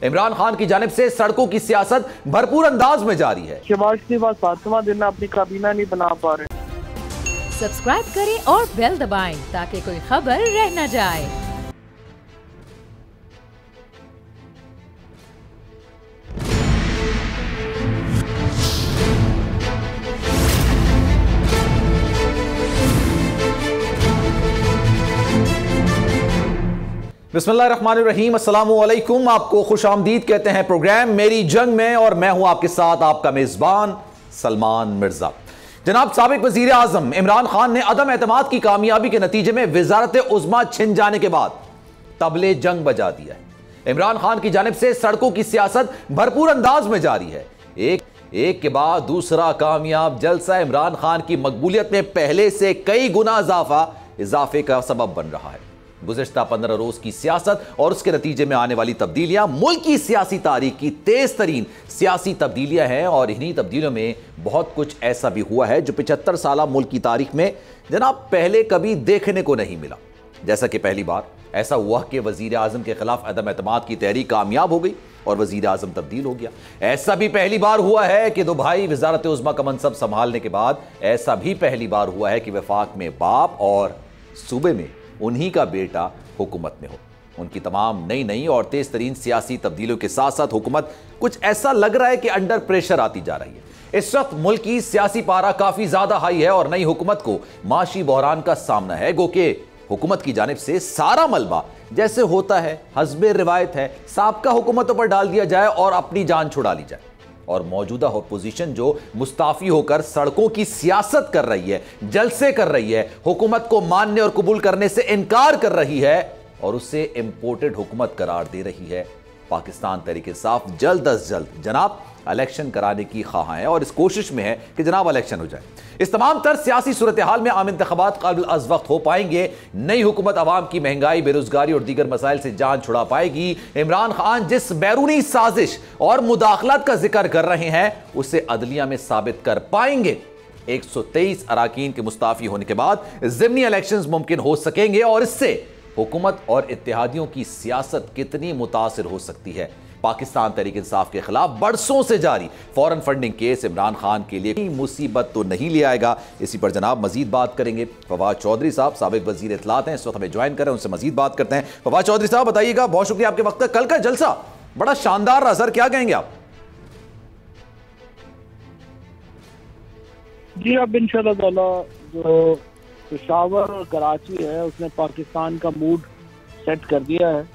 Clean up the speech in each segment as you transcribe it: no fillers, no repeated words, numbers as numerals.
इमरान खान की जानिब से सड़कों की सियासत भरपूर अंदाज में जारी है। शहबाज शरीफ 7वां दिन अपनी काबीना नहीं बना पा रहे। सब्सक्राइब करें और बेल दबाएं ताकि कोई खबर रह न जाए। बिस्मिल्लाहिर्रहमानिर्रहीम, अस्सलामु अलैकुम। आपको खुश आमदीद कहते हैं प्रोग्राम मेरी जंग में, और मैं हूं आपके साथ आपका मेजबान सलमान मिर्जा। जनाब, साबिक वजीर आजम इमरान खान ने अदम एतमाद की कामयाबी के नतीजे में वजारत उज़्मा छिन जाने के बाद तबले जंग बजा दिया है। इमरान खान की जानिब से सड़कों की सियासत भरपूर अंदाज में जारी है। एक के बाद दूसरा कामयाब जलसा इमरान खान की मकबूलियत में पहले से कई गुना इजाफे का सबब बन रहा है। गुज़िश्ता 15 रोज की सियासत और उसके नतीजे में आने वाली तब्दीलियां मुल्क की सियासी तारीख की तेज तरीन सियासी तब्दीलियां हैं, और इन्हीं तब्दीलियों में बहुत कुछ ऐसा भी हुआ है जो 75 साल मुल्क की तारीख में जनाब पहले कभी देखने को नहीं मिला। जैसा कि पहली बार ऐसा हुआ कि वजीर आजम के खिलाफ अदम एतमाद की तहरीक कामयाब हो गई और वजीर आजम तब्दील हो गया। ऐसा भी पहली बार हुआ है कि दो भाई वजारत उज़्मा का मनसब संभालने के बाद ऐसा भी पहली बार हुआ है कि वफाक में बाप और सूबे में उन्हीं का बेटा हुकूमत में हो। उनकी तमाम नई नई और तेज तरीन सियासी तब्दीलियों के साथ साथ हुकूमत कुछ ऐसा लग रहा है कि अंडर प्रेशर आती जा रही है। इस वक्त मुल्क की सियासी पारा काफी ज्यादा हाई है और नई हुकूमत को माशी बहरान का सामना है। गो के हुकूमत की जानिब से सारा मलबा जैसे होता है हस्बे रिवायत है साबका हुकूमतों पर डाल दिया जाए और अपनी जान छुड़ा ली जाए, और मौजूदा अपोजिशन जो मुस्ताफी होकर सड़कों की सियासत कर रही है, जलसे कर रही है, हुकूमत को मानने और कबूल करने से इनकार कर रही है और उसे इंपोर्टेड हुकूमत करार दे रही है। पाकिस्तान तहरीक इंसाफ जल्द अज जल्द जनाब इलेक्शन कराने की ख्वाह है और इस कोशिश में है कि जनाब इलेक्शन हो जाए। इस तमाम तर सियासी सूरत हाल में आम इंतखाबात काबिल अज़ वक्त हो पाएंगे। नई हुकूमत अवाम की महंगाई, बेरोजगारी और दीगर मसाइल से जान छुड़ा पाएगी। इमरान खान जिस बैरूनी साजिश और मुदाखलत का जिक्र कर रहे हैं उसे अदलिया में साबित कर पाएंगे। 123 अराकीन के मुस्ताफी होने के बाद ज़िमनी इलेक्शंस मुमकिन हो सकेंगे और इससे हुकूमत और इत्तेहादियों की सियासत कितनी मुतासिर हो सकती है। पाकिस्तान तहरीक इंसाफ के खिलाफ बरसों से जारी foreign funding case Imran Khan के लिए मुसीबत तो नहीं ले आएगा। इसी पर जनाब मजीद बात करेंगे। फवाद चौधरी साहब साबिक वजीर इत्तलात हैं, इस वक्त हमें ज्वाइन करें, उनसे मजीद बात करते हैं। फवाद चौधरी साहब बताइएगा, बहुत शुक्रिया आपके वक्त का। कल का जलसा बड़ा शानदार रहा सर, क्या कहेंगे आप? जी, अब इंशाल्लाह ताला जो पेशावर और कराची है उसने पाकिस्तान का मूड सेट कर दिया है,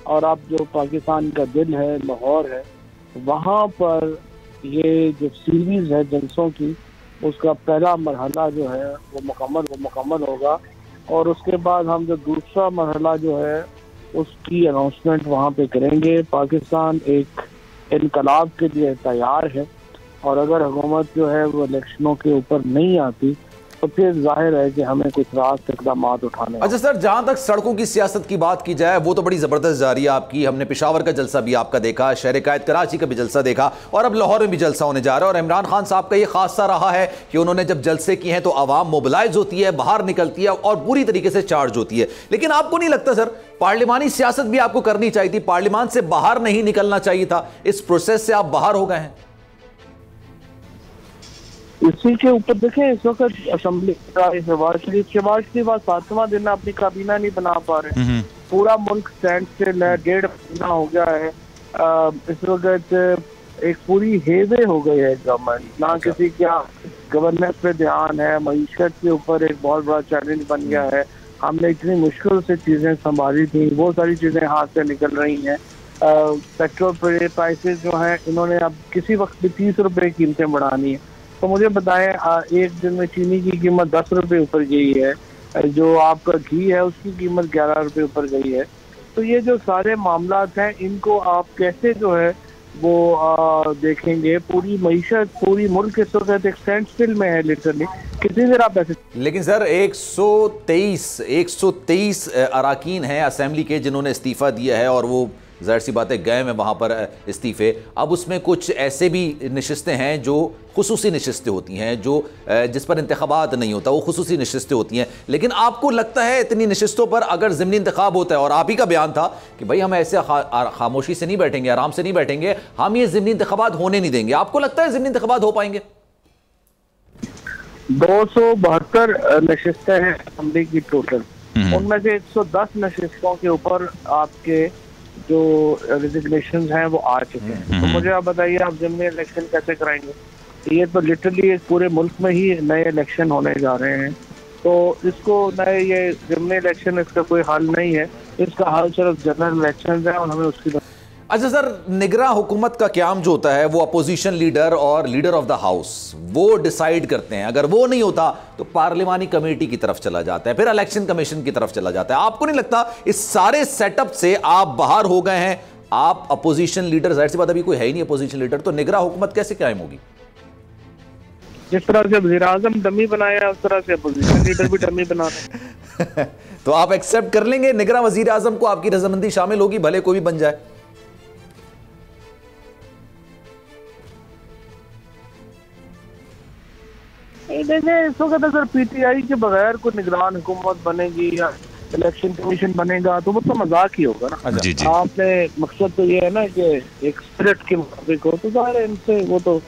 और अब जो पाकिस्तान का दिल है, लाहौर है, वहाँ पर ये जो सीरीज है जलसों की उसका पहला मरहला जो है वो मुकम्मल होगा, और उसके बाद हम जो दूसरा मरहला जो है उसकी अनाउंसमेंट वहाँ पे करेंगे। पाकिस्तान एक इनकलाब के लिए तैयार है, और अगर हुकूमत जो है वो इलेक्शनों के ऊपर नहीं आती तो फिर जाहिर है कि हमें कुछ रास्त इक़दाम उठाने। अच्छा सर, जहां तक सड़कों की सियासत की बात की जाए वो तो बड़ी ज़बरदस्त जारी है आपकी। हमने पेशावर का जलसा भी आपका देखा, शहर कायद कराची का भी जलसा देखा, और अब लाहौर में भी जलसा होने जा रहा है। और इमरान खान साहब का ये खासा रहा है कि उन्होंने जब जलसे किए हैं तो आवाम मोबिलाइज होती है, बाहर निकलती है और पूरी तरीके से चार्ज होती है। लेकिन आपको नहीं लगता सर पार्लिमानी सियासत भी आपको करनी चाहिए थी? पार्लियामान से बाहर नहीं निकलना चाहिए था? इस प्रोसेस से आप बाहर हो गए हैं। इसी के ऊपर देखें, इस वक्त असेंबली शहबाज शरीफ 7वां दिन अपनी काबीना नहीं बना पा रहे। पूरा मुल्क स्टैंड स्टिल है, 1.5 महीना हो गया है। इस वक्त एक पूरी हेवे हो गई है गवर्नमेंट, ना किसी का गवर्नेंस पे ध्यान है, मईशत के ऊपर एक बहुत बड़ा चैलेंज बन गया है। हमने इतनी मुश्किल से चीजें संभाली थी, वो सारी चीजें हाथ से निकल रही हैं। पेट्रोल प्राइसेस जो हैं इन्होंने अब किसी वक्त भी 30 रुपए कीमतें बढ़ानी है। तो मुझे बताएं, एक दिन में चीनी की कीमत 10 रुपए ऊपर गई है, जो आपका घी है उसकी कीमत 11 रुपए ऊपर गई है। तो ये जो सारे मामलात हैं इनको आप कैसे जो है वो देखेंगे? पूरी मईशत, पूरी मुल्क इस वक्त एक स्टैंड स्टिल में है लिटरली, किसी तरह पैसे। लेकिन सर 123 अराकीन हैं असेंबली के जिन्होंने इस्तीफा दिया है, और वो जाहिर सी बातें गए हैं वहाँ पर इस्तीफ़े। अब उसमें कुछ ऐसे भी नशिस्तें हैं जो खुसूसी नशिस्तें होती हैं, जो जिस पर इंतखाबात नहीं होता, वो खुसूसी नशिस्तें होती हैं। लेकिन आपको लगता है इतनी नशिस्तों पर अगर ज़िमनी इंतखाब होता है, और आप ही का बयान था कि भाई हम ऐसे खामोशी से नहीं बैठेंगे, आराम से नहीं बैठेंगे, हम ये ज़िमनी इंतखाबात होने नहीं देंगे, आपको लगता है ज़िमनी इंतखाबात हो पाएंगे? 272 नशिस्तें हैं असम्बली की टोटल, उनमें से 110 नशिस्तों के ऊपर आपके जो रेजिग्नेशन हैं वो आ चुके हैं। तो मुझे आप बताइए, आप ज़िमनी इलेक्शन कैसे कराएंगे? ये तो लिटरली पूरे मुल्क में ही नए इलेक्शन होने जा रहे हैं, तो इसको नए ये ज़िमनी इलेक्शन इसका कोई हल नहीं है, इसका हल सिर्फ जनरल इलेक्शन है और हमें उसकी। अच्छा सर, निगरां हुकूमत का क्याम जो होता है वो अपोजिशन लीडर और लीडर ऑफ द हाउस वो डिसाइड करते हैं। अगर वो नहीं होता तो पार्लिमानी कमेटी की तरफ चला जाता है, फिर इलेक्शन कमीशन की तरफ चला जाता है। आपको नहीं लगता इस सारे सेटअप से आप बाहर हो गए हैं? आप अपोजिशन लीडर, जाहिर सी बात अभी कोई है ही नहीं अपोजिशन लीडर, तो निगरां हुकूमत कैसे कायम होगी? जिस तरह से वज़ीर आज़म डमी बनाया उस तरह से अपोजिशन लीडर भी डमी बना रहे। तो आप एक्सेप्ट कर लेंगे निगरां वज़ीर आज़म को, आपकी रजामंदी शामिल होगी, भले कोई भी बन जाए? देखें, इस वक्त अगर पीटीआई के बगैर कोई निगरान हुकूमत बनेगी या इलेक्शन कमीशन बनेगा तो वो तो मजाक ही होगा ना। जी जी। आपने मकसद तो ये है ना कि एक स्पिरिट के मुताबिक हो, तो ज़ाहिर है इनसे वो तो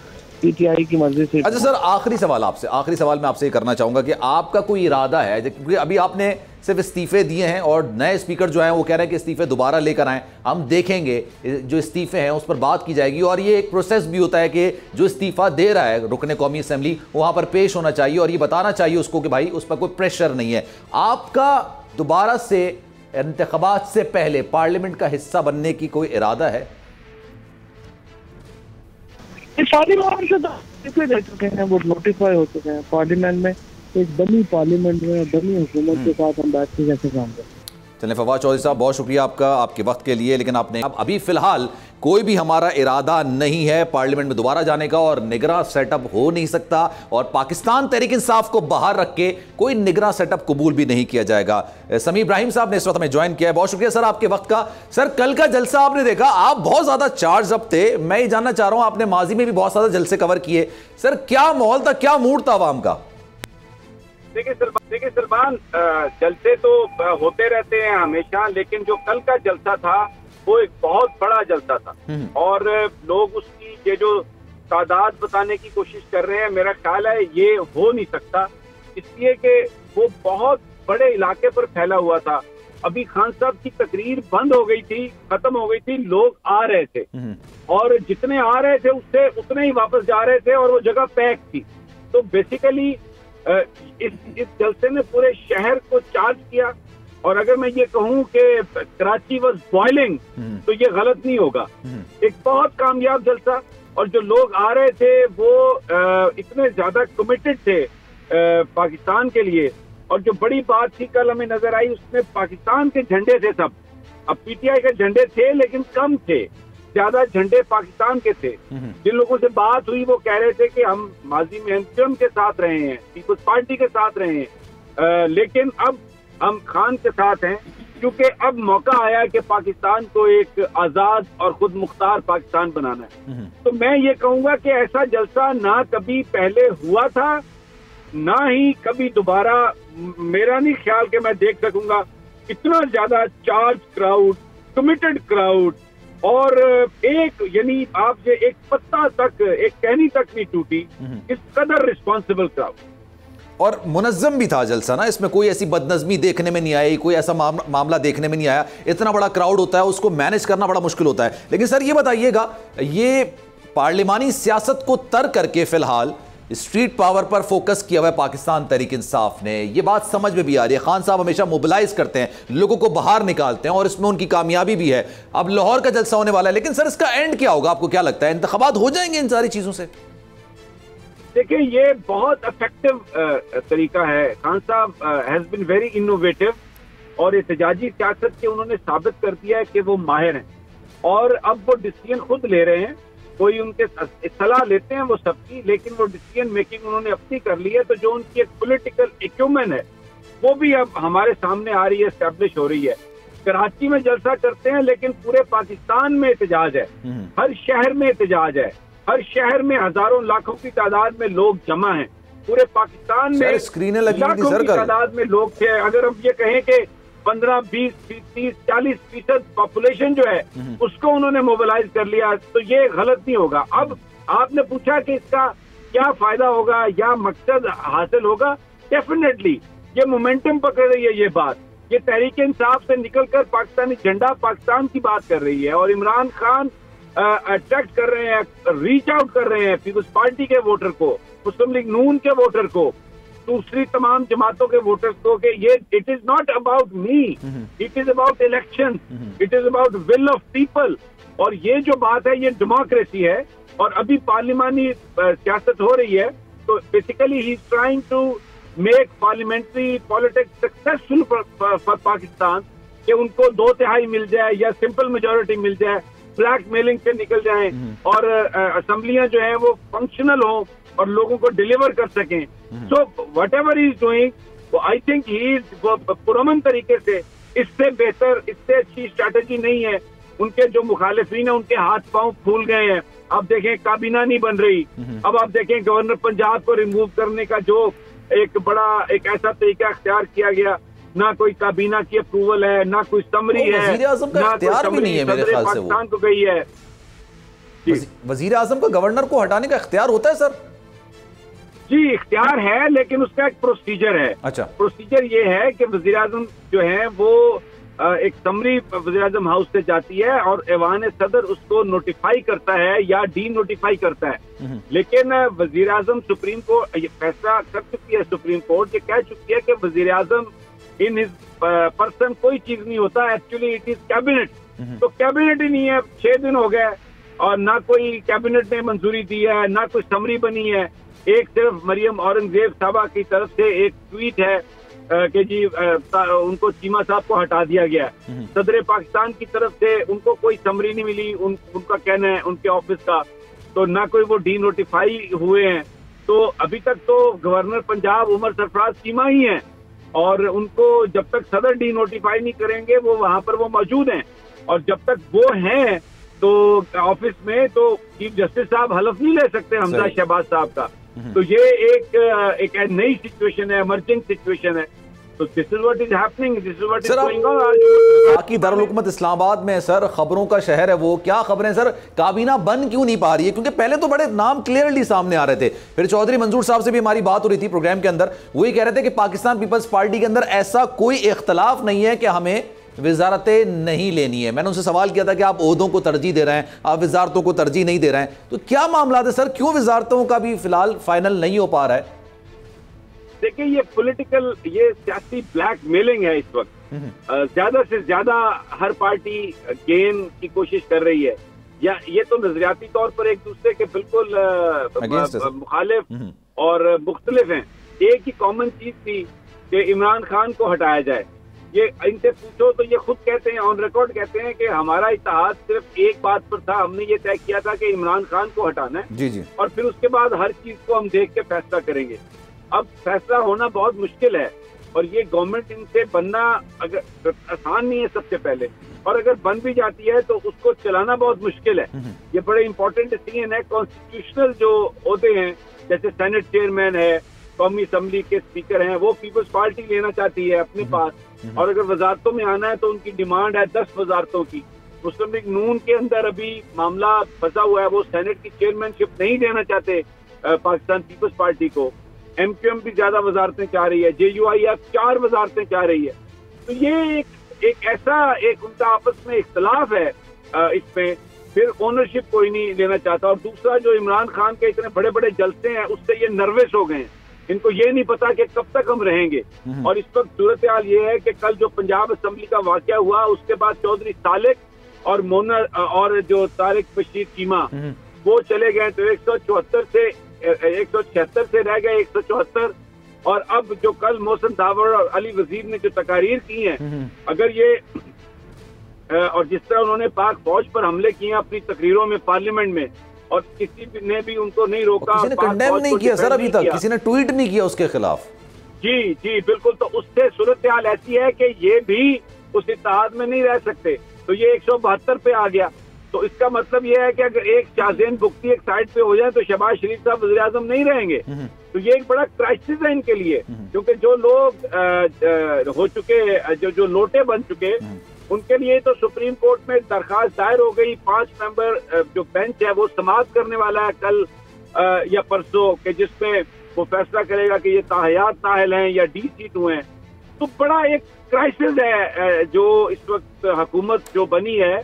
पीटीआई की मर्जी से। अच्छा सर, आखिरी सवाल मैं आपसे ये करना चाहूंगा कि आपका कोई इरादा है, क्योंकि अभी आपने सिर्फ इस्तीफे दिए हैं और नए स्पीकर जो हैं वो कह रहे हैं कि इस्तीफे दोबारा लेकर आएं, हम देखेंगे जो इस्तीफे हैं उस पर बात की जाएगी, और ये एक प्रोसेस भी होता है कि जो इस्तीफा दे रहा है रुकने कौमी असेंबली वहां पर पेश होना चाहिए और ये बताना चाहिए उसको कि भाई उस पर कोई प्रेशर नहीं है। आपका दोबारा से इंतखाबात से पहले पार्लियामेंट का हिस्सा बनने की कोई इरादा है? पार्लियामेंट से तो दे चुके हैं, वो नोटिफाई हो चुके हैं पार्लियामेंट में। एक डमी पार्लियामेंट में डमी हुकूमत के साथ हम बैठ के कैसे काम करें? चलें फवाद चौधरी साहब, बहुत शुक्रिया आपका आपके वक्त के लिए, लेकिन आपने अभी फिलहाल कोई भी हमारा इरादा नहीं है पार्लियामेंट में दोबारा जाने का, और निगरां सेटअप हो नहीं सकता, और पाकिस्तान तहरीक इंसाफ को बाहर रख के कोई निगरां सेटअप कबूल भी नहीं किया जाएगा। समी इब्राहिम साहब ने इस वक्त हमें ज्वाइन किया है, बहुत शुक्रिया सर आपके वक्त का। सर, कल का जलसा आपने देखा, आप बहुत ज्यादा चार्ज अप थे, मैं ये जानना चाह रहा हूं, आपने माजी में भी बहुत ज्यादा जलसे कवर किए, सर क्या माहौल था, क्या मूड था आवाम का? देखिए सलमान, जलसे तो होते रहते हैं हमेशा, लेकिन जो कल का जलसा था वो एक बहुत बड़ा जलसा था, और लोग उसकी ये जो तादाद बताने की कोशिश कर रहे हैं, मेरा ख्याल है ये हो नहीं सकता, इसलिए कि वो बहुत बड़े इलाके पर फैला हुआ था। अभी खान साहब की तकरीर बंद हो गई थी, खत्म हो गई थी, लोग आ रहे थे, और जितने आ रहे थे उससे उतने ही वापस जा रहे थे, और वो जगह पैक थी। तो बेसिकली इस जलसे ने पूरे शहर को चार्ज किया, और अगर मैं ये कहूँ कि कराची वाज बॉइलिंग तो ये गलत नहीं होगा। एक बहुत कामयाब जलसा, और जो लोग आ रहे थे वो इतने ज्यादा कमिटेड थे पाकिस्तान के लिए, और जो बड़ी बात थी कल हमें नजर आई, उसमें पाकिस्तान के झंडे थे सब। अब पीटीआई के झंडे थे लेकिन कम थे, ज्यादा झंडे पाकिस्तान के थे। जिन लोगों से बात हुई वो कह रहे थे कि हम माजी में एमपीएम के साथ रहे हैं, पीपल्स पार्टी के साथ रहे हैं, लेकिन अब हम खान के साथ हैं, क्योंकि अब मौका आया कि पाकिस्तान को एक आजाद और खुद मुख्तार पाकिस्तान बनाना है। तो मैं ये कहूंगा कि ऐसा जलसा ना कभी पहले हुआ था, ना ही कभी दोबारा, मेरा नहीं ख्याल कि मैं देख सकूंगा इतना ज्यादा चार्ज क्राउड, कमिटेड क्राउड, और एक यानी आपसे एक पत्ता तक, एक टहनी तक नहीं टूटी, इस कदर रिस्पॉन्सिबल क्राउड। और मुनज़्ज़म भी था जलसा ना, इसमें कोई ऐसी बदनज़मी देखने में नहीं आई, कोई ऐसा मामला देखने में नहीं आया। इतना बड़ा क्राउड होता है, उसको मैनेज करना बड़ा मुश्किल होता है। लेकिन सर ये बताइएगा, ये पार्लिमानी सियासत को तर्क करके फिलहाल स्ट्रीट पावर पर फोकस किया हुआ है पाकिस्तान तहरीक इंसाफ ने, ये बात समझ में भी आ रही है। खान साहब हमेशा मोबिलाइज करते हैं, लोगों को बाहर निकालते हैं, और इसमें उनकी कामयाबी भी है। अब लाहौर का जलसा होने वाला है, लेकिन सर इसका एंड क्या होगा, आपको क्या लगता है? इंतखाबात हो जाएंगे इन सारी चीजों से? देखिए, ये बहुत इफेक्टिव तरीका है। खान साहब हैज बीन वेरी इनोवेटिव, और एहतजाजी सियासत के उन्होंने साबित कर दिया है कि वो माहिर हैं, और अब वो डिसीजन खुद ले रहे हैं। कोई उनके सलाह लेते हैं वो सबकी, लेकिन वो डिसीजन मेकिंग उन्होंने अपनी कर ली है। तो जो उनकी एक पॉलिटिकल एक्यूमेन है वो भी अब हमारे सामने आ रही है, एस्टैब्लिश हो रही है। कराची में जलसा करते हैं लेकिन पूरे पाकिस्तान में एहतजाज है, हर शहर में एहतजाज है, हर शहर में हजारों लाखों की तादाद में लोग जमा हैं, पूरे पाकिस्तान में स्क्रीनें लगी थी लाखों की तादाद में लोग थे। अगर हम ये कहें कि 15, 20, 30, 40% पॉपुलेशन जो है उसको उन्होंने मोबिलाइज कर लिया, तो ये गलत नहीं होगा। अब आपने पूछा कि इसका क्या फायदा होगा या मकसद हासिल होगा, डेफिनेटली ये मोमेंटम पकड़ रही है ये बात, ये तहरीक इंसाफ से निकलकर पाकिस्तानी झंडा पाकिस्तान की बात कर रही है और इमरान खान अट्रैक्ट कर रहे हैं, रीच आउट कर रहे हैं पीपल्स पार्टी के वोटर को, मुस्लिम लीग नून के वोटर को, दूसरी तमाम जमातों के वोटर्स को कि ये it is not about me, it is about election, it is about will of people. और ये जो बात है ये डेमोक्रेसी है और अभी पार्लिमानी सियासत हो रही है, तो basically he is trying to make parliamentary politics successful for Pakistan, कि उनको 2/3 मिल जाए या सिंपल मेजोरिटी मिल जाए, ब्लैक मेलिंग से निकल जाए और असेंबलियां जो है वो फंक्शनल हो और लोगों को डिलीवर कर सकें। So whatever he is doing, I think he is पुरअमन तरीके से, इससे बेहतर, इससे अच्छी स्ट्रैटेजी नहीं है। उनके जो मुखालिफिन है उनके हाथ पांव फूल गए हैं। अब देखें काबीना नहीं बन रही, अब आप देखें गवर्नर पंजाब को रिमूव करने का जो एक ऐसा तरीका अख्तियार किया गया, ना कोई काबीना की अप्रूवल है, ना कोई समरी है, ना कोई समरी सदर पाकिस्तान को गई है। वजीर आजम का गवर्नर को हटाने का इख्तियार होता है सर? जी इख्तियार है, लेकिन उसका एक प्रोसीजर है। अच्छा, प्रोसीजर ये है कि वजीर आजम जो है वो एक समरी वजीर आजम हाउस से जाती है और ऐवान सदर उसको नोटिफाई करता है या डी नोटिफाई करता है। लेकिन वजीर आजम सुप्रीम कोर्ट ये फैसला कर चुकी है, सुप्रीम कोर्ट ये कह चुकी है कि वजीर आजम इन हिज पर्सन कोई चीज नहीं होता, एक्चुअली इट इज कैबिनेट। तो कैबिनेट ही नहीं है, 6 दिन हो गए और ना कोई कैबिनेट ने मंजूरी दी है, ना कोई समरी बनी है। एक सिर्फ मरियम औरंगजेब साहबा की तरफ से एक ट्वीट है कि जी उनको चीमा साहब को हटा दिया गया। सदर पाकिस्तान की तरफ से उनको कोई समरी नहीं मिली, उनका कहना है उनके ऑफिस का, तो ना कोई वो डी नोटिफाई हुए हैं। तो अभी तक तो गवर्नर पंजाब उमर सरफराज चीमा ही हैं और उनको जब तक सदर डी नोटिफाई नहीं करेंगे वो वहां पर वो मौजूद हैं, और जब तक वो हैं तो ऑफिस में तो चीफ जस्टिस साहब हलफ नहीं ले सकते हमजा शहबाज साहब का। तो ये एक नई सिचुएशन है, इमर्जिंग सिचुएशन है। तो this is what is happening, this is what is going on. बाकी दारुल हुकूमत इस्लामाबाद में सर खबरों का शहर है, वो क्या खबरें सर? काबीना बन क्यों नहीं पा रही है? क्योंकि पहले तो बड़े नाम क्लियरली सामने आ रहे थे, फिर चौधरी मंजूर साहब से भी हमारी बात हो रही थी प्रोग्राम के अंदर, वही कह रहे थे कि पाकिस्तान पीपल्स पार्टी के अंदर ऐसा कोई इख्तलाफ नहीं है कि हमें वजारतें नहीं लेनी है। मैंने उनसे सवाल किया था कि आप ओहदों को तरजीह दे रहे हैं, आप वजारतों को तरजीह नहीं दे रहे हैं, तो क्या मामला है सर, क्यों वजारतों का भी फिलहाल फाइनल नहीं हो पा रहा है? देखिए ये पॉलिटिकल, ये सियासी ब्लैकमेलिंग है इस वक्त। ज्यादा से ज्यादा हर पार्टी गेन की कोशिश कर रही है, या ये तो नजरियाती तौर पर एक दूसरे के बिल्कुल मुखालिफ और मुख्तलिफ हैं। एक ही कॉमन चीज थी कि इमरान खान को हटाया जाए। ये इनसे पूछो तो ये खुद कहते हैं, ऑन रिकॉर्ड कहते हैं कि हमारा इत्तेहाद सिर्फ एक बात पर था, हमने ये तय किया था कि इमरान खान को हटाना है जी जी, और फिर उसके बाद हर चीज को हम देख के फैसला करेंगे। अब फैसला होना बहुत मुश्किल है और ये गवर्नमेंट इनसे बनना अगर आसान नहीं है सबसे पहले, और अगर बन भी जाती है तो उसको चलाना बहुत मुश्किल है। ये बड़े इंपॉर्टेंट डिसीजन है, कॉन्स्टिट्यूशनल जो होते हैं जैसे सेनेट चेयरमैन है, कौमी असम्बली के स्पीकर हैं, वो पीपल्स पार्टी लेना चाहती है अपने पास, और अगर वजारतों में आना है तो उनकी डिमांड है 10 वजारतों की। मुस्लिम लीग नून के अंदर अभी मामला फंसा हुआ है, वो सेनेट की चेयरमैनशिप नहीं देना चाहते पाकिस्तान पीपल्स पार्टी को। MQM भी ज्यादा वजारतें चाह रही है, JUIF 4 वजारतें चाह रही है। तो ये एक ऐसा उनका आपस में इख्तलाफ है इसमें, फिर ओनरशिप कोई नहीं लेना चाहता। और दूसरा जो इमरान खान के इतने बड़े बड़े जलसे हैं उससे ये नर्वस हो गए हैं, इनको ये नहीं पता कि कब तक हम रहेंगे। और इस वक्त सूरत हाल ये है कि कल जो पंजाब असेंबली का वाकया हुआ उसके बाद चौधरी सालिक और मोना और जो तारिक बशीर चीमा वो चले गए, तो 176 से रह गए 174। और अब जो कल मोहसिन दावर और अली वजीर ने जो तकारीर की हैं, अगर ये और जिस तरह उन्होंने पाक फौज पर हमले किए अपनी तकरीरों में पार्लियामेंट में, और किसी ने भी उनको नहीं रोका, किसी ने कंडेम नहीं किया सर अभी तक, किसी ने ट्वीट नहीं किया उसके खिलाफ। जी जी बिल्कुल। तो उससे सूरत हाल ऐसी है कि ये भी उस इत्तेहाद में नहीं रह सकते, तो ये 172 पे आ गया। तो इसका मतलब ये है कि अगर एक शाहजेन बुख्ती एक साइड पे हो जाए तो शहबाज शरीफ साहब वज़ीर आज़म नहीं रहेंगे। तो ये एक बड़ा क्राइसिस है इनके लिए, क्योंकि जो लोग हो चुके, जो लोटे बन चुके, उनके लिए तो सुप्रीम कोर्ट में दरखास्त दायर हो गई। 5 मेंबर जो बेंच है वो समाअत करने वाला है कल या परसों के, जिसमें वो फैसला करेगा कि ये ताहयात नाअहल हैं या D-C2 हैं। तो बड़ा एक क्राइसिस है जो इस वक्त हुकूमत जो बनी है,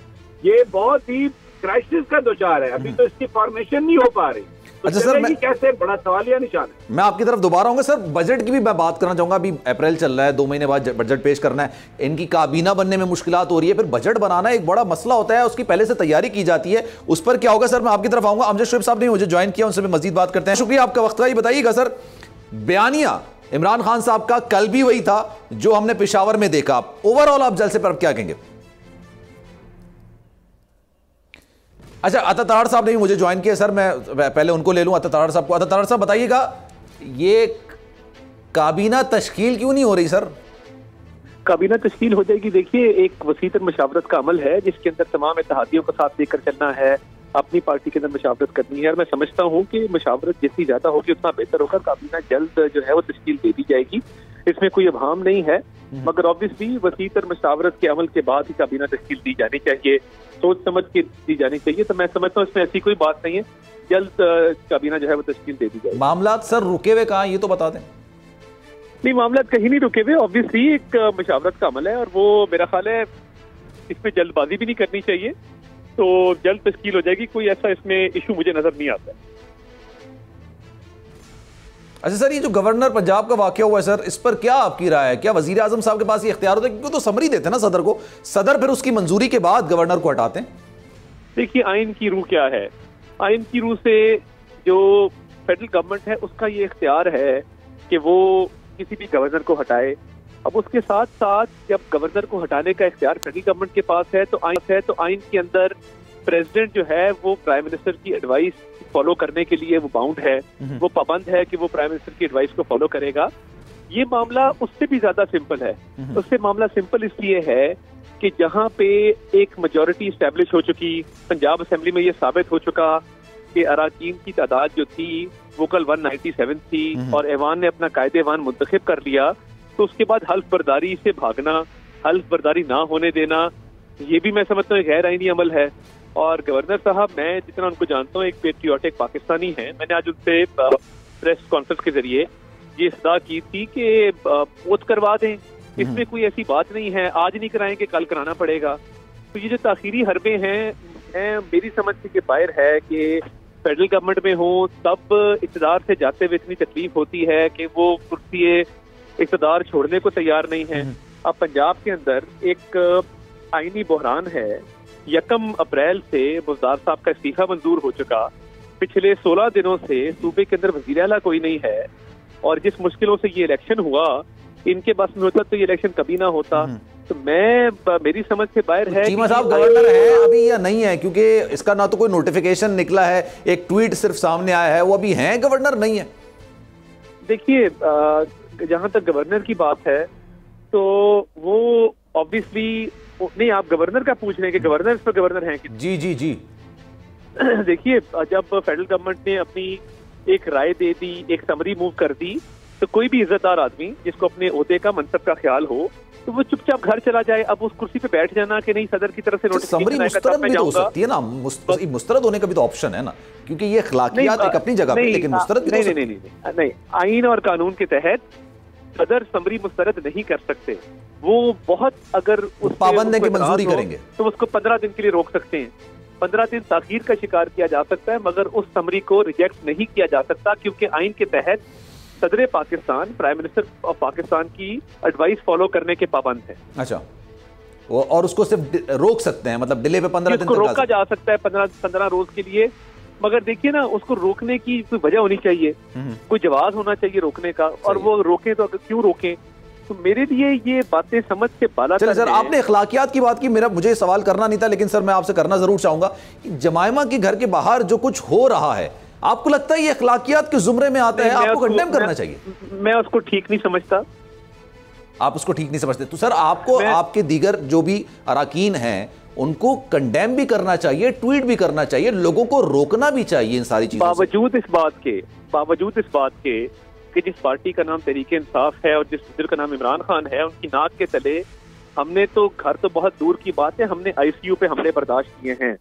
ये बहुत ही क्राइसिस का दुचार है। अभी तो इसकी फॉर्मेशन नहीं हो पा रही। तो अच्छा सर, मैं कैसे बड़ा सवालिया निशान है। मैं आपकी तरफ दोबारा आऊंगा सर। बजट की भी मैं बात करना चाहूंगा। अभी अप्रैल चल रहा है, 2 महीने बाद बजट पेश करना है। इनकी काबीना बनने में मुश्किलात हो रही है, फिर बजट बनाना एक बड़ा मसला होता है, उसकी पहले से तैयारी की जाती है, उस पर क्या होगा सर? मैं आपकी तरफ आऊंगा। अमजद शोएब साहब ने मुझे ज्वाइन किया, उनसे भी मजीद बात करते हैं। शुक्रिया आपका वक्त का। ये बताइएगा सर, बयानिया इमरान खान साहब का कल भी वही था जो हमने पेशावर में देखा। ओवरऑल आप जलसे पर क्या कहेंगे? अच्छा, अता तरार साहब ने भी मुझे ज्वाइन किया सर, मैं पहले उनको ले लूं, अता तरार साहब को। अता तरार साहब बताइएगा, ये काबीना तश्कील क्यों नहीं हो रही सर? काबीना तश्कील हो जाएगी। देखिए, एक वसीतर मशावरत का अमल है जिसके अंदर तमाम इत्तेहादियों को साथ लेकर चलना है, अपनी पार्टी के अंदर मशावरत करनी है। और मैं समझता हूँ कि मशावरत जितनी ज्यादा होगी उतना बेहतर होगा। काबीना जल्द जो है वो तश्कील दे दी जाएगी, इसमें कोई अभाम नहीं है। मगर ऑब्वियसली वसीतर मशावरत के अमल के बाद ही काबीना तश्कील दी जानी चाहिए, सोच समझ के दी जानी चाहिए। तो मैं समझता हूँ इसमें ऐसी कोई बात नहीं है, जल्द काबीना जो है वो तश्कील दे दी जाएगी। मामला सर रुके हुए कहाँ, ये तो बता दें। नहीं, मामला कहीं नहीं रुके हुए। ऑब्वियसली एक मशावरत का अमल है और वो मेरा ख्याल है इसमें जल्दबाजी भी नहीं करनी चाहिए, तो जल्द तश्कील हो जाएगी। कोई ऐसा इसमें इशू मुझे नजर नहीं आता है। अच्छा सर, ये जो गवर्नर पंजाब का वाकया हुआ है सर, इस पर क्या आपकी राय है? क्या वजीर आजम साहब के पास ये इख्तियार होता है? क्योंकि तो समरी देते हैं ना सदर को, सदर फिर उसकी मंजूरी के बाद गवर्नर को हटाते हैं। देखिए, आइन की रूह क्या है? आइन की रूह से जो फेडरल गवर्नमेंट है उसका ये इख्तियार है कि वो किसी भी गवर्नर को हटाए। अब उसके साथ साथ जब गवर्नर को हटाने का इख्तियार फेडरल गवर्नमेंट के पास है तो आइन के अंदर प्रेसिडेंट जो है वो प्राइम मिनिस्टर की एडवाइस फॉलो करने के लिए वो बाउंड है, वो पाबंद है कि वो प्राइम मिनिस्टर की एडवाइस को फॉलो करेगा। ये मामला उससे भी ज्यादा सिंपल है। उससे मामला सिंपल इसलिए है कि जहां पे एक मेजॉरिटी स्टैब्लिश हो चुकी, पंजाब असेंबली में ये साबित हो चुका कि अराकीन की तादाद जो थी वो कल 197 थी और ऐवान ने अपना कायदे ऐवान मुंतखब कर लिया, तो उसके बाद हल्फ बर्दारी से भागना, हल्फ बर्दारी ना होने देना, ये भी मैं समझता हूँ गैर आईनी अमल है। और गवर्नर साहब, मैं जितना उनको जानता हूँ, एक पेट्रियोटिक पाकिस्तानी हैं। मैंने आज उनसे प्रेस कॉन्फ्रेंस के जरिए ये सदा की थी कि वोट करवा दें, इसमें कोई ऐसी बात नहीं है, आज नहीं कराएंगे कल कराना पड़ेगा। तो ये जो ताखीरी हरबे हैं, मेरी समझ से बाहर है कि फेडरल गवर्नमेंट में हो तब इक़्तिदार से जाते हुए इतनी तकलीफ होती है कि वो कुर्सी इक़्तिदार छोड़ने को तैयार नहीं है। अब पंजाब के अंदर एक आईनी बहरान है। 1 अप्रैल से मुफ्तार साहब का इस्तीफा मंजूर हो चुका। पिछले 16 दिनों से सूबे के अंदर वज़ीर आला कोई नहीं है और जिस मुश्किलों से ये इलेक्शन हुआ, इनके बस में होता तो ये इलेक्शन कभी ना होता। तो मेरी समझ से बाहर है चीमा साहब गवर्नर है अभी या नहीं है, क्योंकि इसका ना तो कोई नोटिफिकेशन निकला है, एक ट्वीट सिर्फ सामने आया है, वो अभी हैं गवर्नर नहीं है? देखिए, जहां तक गवर्नर की बात है तो वो ऑब्वियसली नहीं, आप गवर्नर का पूछ रहे हैं कि गवर्नर इस पर गवर्नर हैं कि जी जी जी। देखिए, जब फेडरल गवर्नमेंट ने अपनी एक राय दे दी, एक समरी मूव कर दी, तो कोई भी इज्जतदार आदमी जिसको अपने ओहदे का मनसब का ख्याल हो तो वो चुपचाप घर चला जाए। अब उस कुर्सी पे बैठ जाना कि नहीं सदर की तरफ से समरी मुस्तरद भी तो हो सकती है ना, मुस्तरद होने का भी तो ऑप्शन है ना, क्योंकि ये अखलाकियात एक अपनी जगह पे, लेकिन मुस्तरद भी नहीं, आइन और कानून के तहत सदर समरी मुस्तरद नहीं कर सकते। वो बहुत अगर पाबंद है कि मंजूरी करेंगे तो उसको 15 दिन के लिए रोक सकते हैं। 15 दिन ताखीर का शिकार किया जा सकता है, मगर उस समरी को रिजेक्ट नहीं किया जा सकता, क्योंकि आइन के तहत सदर Pakistan, prime minister of Pakistan की एडवाइस फॉलो करने के पाबंद है। अच्छा, और उसको सिर्फ रोक सकते हैं, मतलब डिले पे 15 दिन तक रोका जा सकता है 15 रोज के लिए। मगर देखिए ना, उसको रोकने की कोई वजह होनी चाहिए, कोई जवाब होना चाहिए रोकने का, और वो रोके तो क्यों रोके? तो मेरे लिए ये बातें समझ से बाला। चलिए सर, आपने अखलाकियात की बात की, मुझे सवाल करना नहीं था, लेकिन सर मैं आपसे करना जरूर चाहूंगा। जमायमा के घर के बाहर जो कुछ हो रहा है, आपको लगता है ये अखलाकियात के जुमरे में आता है? आपको कंडेम करना चाहिए? मैं उसको ठीक नहीं समझता। आप उसको ठीक नहीं समझते। तो सर आपको आपके दीगर जो भी अरकान हैं उनको कंडेम भी करना चाहिए, ट्वीट भी करना चाहिए, लोगों को रोकना भी चाहिए इन सारी चीजों से। बावजूद इस बात के कि जिस पार्टी का नाम तहरीक इंसाफ है और जिस लीडर का नाम इमरान खान है, उनकी नाक के तले हमने तो घर तो बहुत दूर की बात है, हमने आईसीयू पे हमले बर्दाश्त किए हैं।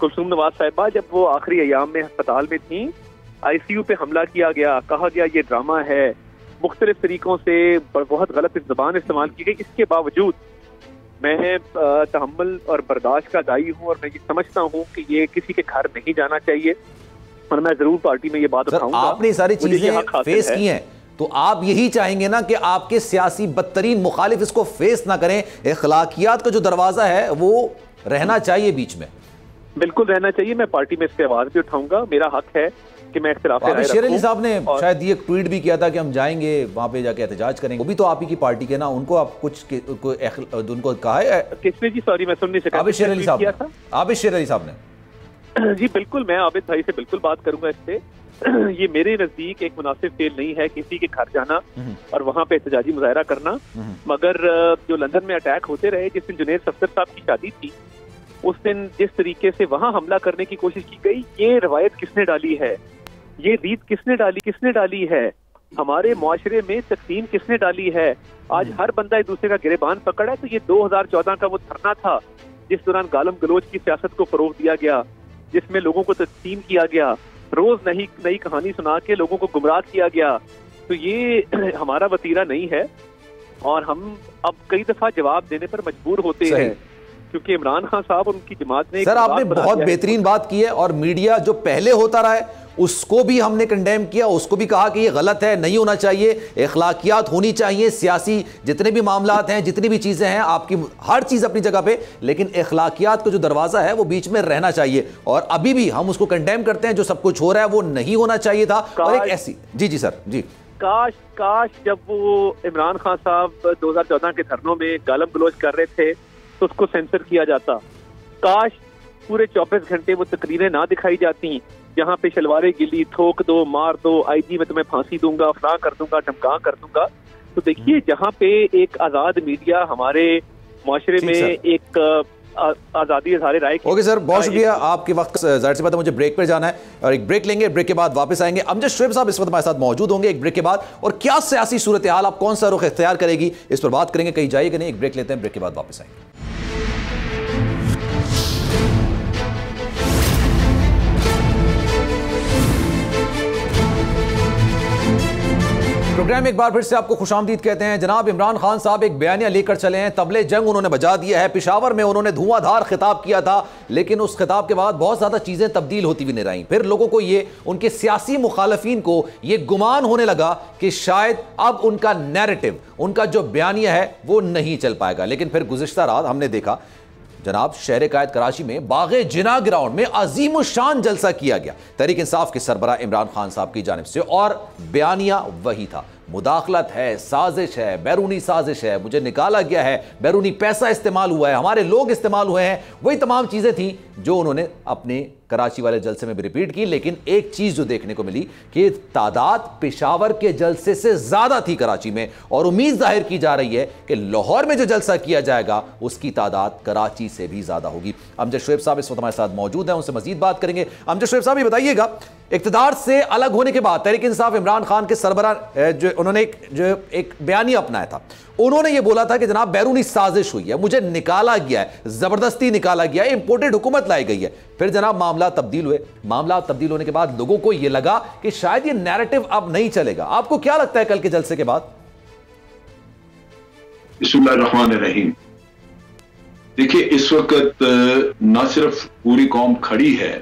कुलसूम नवाज साहिबा जब वो आखिरी अयाम में अस्पताल में थी, आईसीयू पे हमला किया गया, कहा गया ये ड्रामा है, मुख्तलिफ तरीकों से बहुत गलत ज़बान इस्तेमाल की गई। इसके बावजूद मैं तहम्मुल और बर्दाश्त का दाई हूँ और मैं ये समझता हूँ कि ये किसी के घर नहीं जाना चाहिए और मैं जरूर पार्टी में ये बात उठाऊंगा। आपने सारी चीजें फेस की हैं तो आप यही चाहेंगे ना कि आपके सियासी बदतरीन मुखालिफ इसको फेस ना करें। अखलाकियात का जो दरवाजा है वो रहना चाहिए बीच में, बिल्कुल रहना चाहिए। मैं पार्टी में इस पे आवाज भी उठाऊंगा, मेरा हक है कि मैं इख्तिलाफ राय रखूं। शेर अली साहब ने शायद ये ट्वीट भी किया था कि हम जाएंगे वहां पे जाके एहतजाज करेंगे, वो भी तो आप ही की पार्टी के ना, उनको आप उनको कहा है किसने जी? सॉरी मैं सुन नहीं सका। आबिद शेर अली साहब, आबिद शेर अली साहब ने जी बिल्कुल, मैं आबिद भाई से बिल्कुल बात करूंगा इस पे। ये मेरे नजदीक एक मुनासिब फेल नहीं है किसी के घर जाना और वहाँ पे एहतजाजी मुजाहरा करना, मगर जो लंदन में अटैक होते रहे, जिस दिन जुनैद सफदर साहब की शादी थी, उस दिन जिस तरीके से वहाँ हमला करने की कोशिश की गई, ये रवायत किसने डाली है, ये रीत किसने डाली है, हमारे मुआशरे में तकसीम किसने डाली है? आज हर बंदा एक दूसरे का गिरेबान पकड़ा है। तो ये 2014 का वो धरना था जिस दौरान गालम गलोच की सियासत को फरोग दिया गया, जिसमें लोगों को तकसीम किया गया, रोज नई कहानी सुना के लोगों को गुमराह किया गया। तो ये हमारा वतीरा नहीं है और हम अब कई दफा जवाब देने पर मजबूर होते हैं क्योंकि इमरान खान साहब और उनकी जमात ने सर आपने बहुत बेहतरीन बात की है और मीडिया जो पहले होता रहा है उसको भी हमने कंडेम किया, उसको भी कहा कि ये गलत है, नहीं होना चाहिए, अखलाकियात होनी चाहिए, सियासी जितने भी मामलात हैं, जितनी भी चीज़ें हैं, आपकी हर चीज़ अपनी जगह पे, लेकिन अखलाकियात का जो दरवाज़ा है वो बीच में रहना चाहिए और अभी भी हम उसको कंडेम करते हैं। जो सब कुछ हो रहा है वो नहीं होना चाहिए था। और एक ऐसी जी सर जी, काश जब वो इमरान खान साहब 2014 के धरनों में गालम गलोच कर रहे थे तो उसको सेंसर किया जाता, काश पूरे 24 घंटे वो तकरीरें ना दिखाई जाती जहाँ पे शलवारे गिली, थोक दो, मार दो, आईजी मैं तुम्हें फांसी दूंगा, फलां कर दूंगा, धमका कर दूंगा। तो देखिए जहाँ पे एक आजाद मीडिया हमारे माशरे में एक आजादी इज़हार राय की। ओके सर, बहुत शुक्रिया आपके वक्त। जाहिर सी बात है मुझे ब्रेक पर जाना है और एक ब्रेक लेंगे, ब्रेक के बाद वापस आएंगे। अमजद शोएब साहब इस वक्त हमारे साथ मौजूद होंगे एक ब्रेक के बाद और क्या सियासी सूरत हाल, आप कौन सा रुख इख्तियार करेगी, इस पर बात करेंगे। कहीं जाइएगा नहीं, एक ब्रेक लेते हैं, ब्रेक के बाद वापस आएंगे। प्रोग्राम एक बार फिर से आपको खुशामदीद कहते हैं। जनाब इमरान खान साहब एक बयानिया लेकर चले हैं, तबले जंग उन्होंने बजा दिया है। पेशावर में उन्होंने धुआंधार खिताब किया था, लेकिन उस खिताब के बाद बहुत ज़्यादा चीज़ें तब्दील होती हुई नजर आईं। फिर लोगों को ये, उनके सियासी मुखालफिन को ये गुमान होने लगा कि शायद अब उनका नैरेटिव, उनका जो बयानिया है वो नहीं चल पाएगा। लेकिन फिर गुज़िश्ता रात हमने देखा जनाब शहर कायद कराची में बागे जिना ग्राउंड में अजीम शान जलसा किया गया तहरीक इंसाफ के सरबराह इमरान खान साहब की जानिब से और बयानिया वही था, मुदाखलत है, साजिश है, बैरूनी साजिश है, मुझे निकाला गया है, बैरूनी पैसा इस्तेमाल हुआ है, हमारे लोग इस्तेमाल हुए हैं। वही तमाम चीज़ें थी जो उन्होंने अपने कराची वाले जलसे में भी रिपीट की। लेकिन एक चीज़ जो देखने को मिली कि तादाद पेशावर के जलसे से ज़्यादा थी कराची में और उम्मीद जाहिर की जा रही है कि लाहौर में जो जलसा किया जाएगा उसकी तादाद कराची से भी ज़्यादा होगी। अमजद शोएब साहब इस वक्त हमारे साथ मौजूद हैं, उनसे मजीद बात करेंगे। अमजद शोएब साहब ये बताइएगा, इक़्तिदार से अलग होने के बाद तहरीक इंसाफ इमरान खान के सरबराह जो उन्होंने एक बयानिया अपनाया था, उन्होंने ये बोला था कि जनाब बैरूनी साजिश हुई है, मुझे निकाला गया है, जबरदस्ती निकाला गया है, इंपोर्टेड हुकूमत लाई गई है। फिर जनाब मामला तब्दील हुए, मामला तब्दील होने के बाद लोगों को यह लगा कि शायद ये नैरेटिव अब नहीं चलेगा। आपको क्या लगता है कल के जलसे के बाद? बिस्मिल्लाहिर्रहमानिर्रहीम। देखिए इस वक्त न सिर्फ पूरी कौम खड़ी है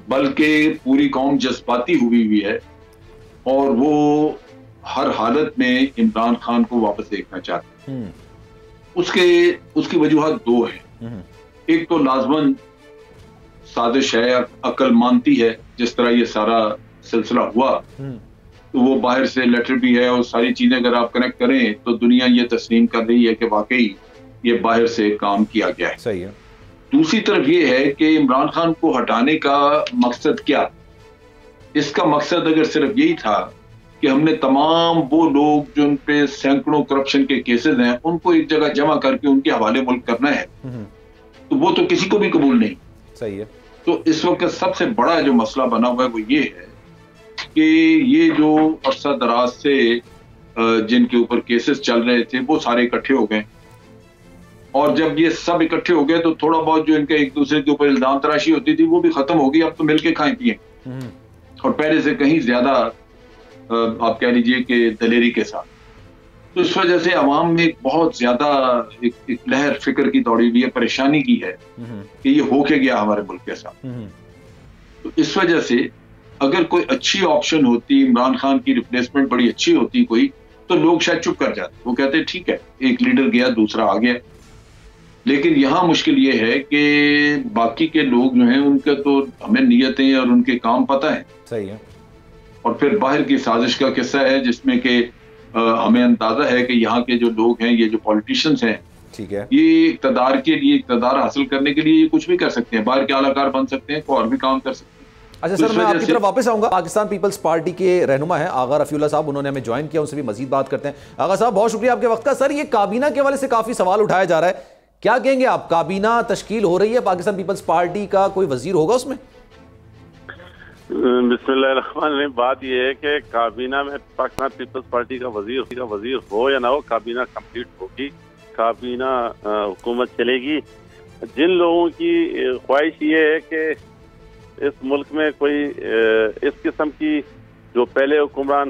बल्कि पूरी कौम जज्बाती हुई है और वो हर हालत में इमरान खान को वापस देखना चाहते हैं। उसकी वजूहत दो है। एक तो लाजमन साजिश है, अकल मानती है, जिस तरह ये सारा सिलसिला हुआ तो वो बाहर से लेटर भी है और सारी चीजें अगर आप कनेक्ट करें तो दुनिया ये तस्लीम कर रही है कि वाकई ये बाहर से काम किया गया है। सही है। दूसरी तरफ ये है कि इमरान खान को हटाने का मकसद क्या? इसका मकसद अगर सिर्फ यही था कि हमने तमाम वो लोग जो उन पे सैकड़ों करप्शन के केसेस हैं उनको एक जगह जमा करके उनके हवाले मुल्क करना है, तो वो तो किसी को भी कबूल नहीं। सही है। तो इस वक्त सबसे बड़ा जो मसला बना हुआ है वो ये है कि ये जो अरसा दराज से जिनके ऊपर केसेस चल रहे थे वो सारे इकट्ठे हो गए, और जब ये सब इकट्ठे हो गए तो थोड़ा बहुत जो इनके एक दूसरे के ऊपर इल्जाम तराशी होती थी वो भी खत्म हो गई। अब तो मिलके खाएं पिए और पहले से कहीं ज्यादा आप कह लीजिए कि दलेरी के साथ। तो इस वजह से अवाम में बहुत ज्यादा एक लहर फिक्र की दौड़ी हुई है, परेशानी की है कि ये हो के गया हमारे मुल्क के साथ। तो इस वजह से अगर कोई अच्छी ऑप्शन होती, इमरान खान की रिप्लेसमेंट बड़ी अच्छी होती कोई, तो लोग शायद चुप कर जाते, वो कहते ठीक है एक लीडर गया दूसरा आ गया। लेकिन यहाँ मुश्किल ये है कि बाकी के लोग जो हैं उनका तो हमें नियतें और उनके काम पता है। सही है। और फिर बाहर की साजिश का किस्सा है जिसमें कि हमें अंदाजा है कि यहाँ के जो लोग हैं, ये जो पॉलिटिशियंस हैं, ठीक है, ये इक़्तिदार के लिए, इक़्तिदार हासिल करने के लिए ये कुछ भी कर सकते हैं, बाहर के आलाकार बन सकते हैं, कोई और भी काम कर सकते हैं। अच्छा सर, मैं आपकी तरफ वापस आऊंगा। पाकिस्तान पीपल्स पार्टी के रहनुमा हैं आगा रफीउल्लाह साहब, उन्होंने हमें ज्वाइन किया, उनसे भी मजीद बात करते हैं। आगा साहब बहुत शुक्रिया आपके वक्त का। सर, ये काबीना के हवाले से काफी सवाल उठाया जा रहा है, क्या कहेंगे आप? काबीना तश्कील हो रही है, पाकिस्तान पीपल्स पार्टी का कोई वजीर होगा उसमें? बिस्मिल्लाहिर्रहमानिर्रहीम। बात यह है कि काबीना में पाकिस्तान पीपल्स पार्टी का वजीर हो या ना हो, काबीना कंप्लीट होगी, काबीना हुकूमत चलेगी। जिन लोगों की ख्वाहिश ये है कि इस मुल्क में कोई इस किस्म की जो पहले हुक्मरान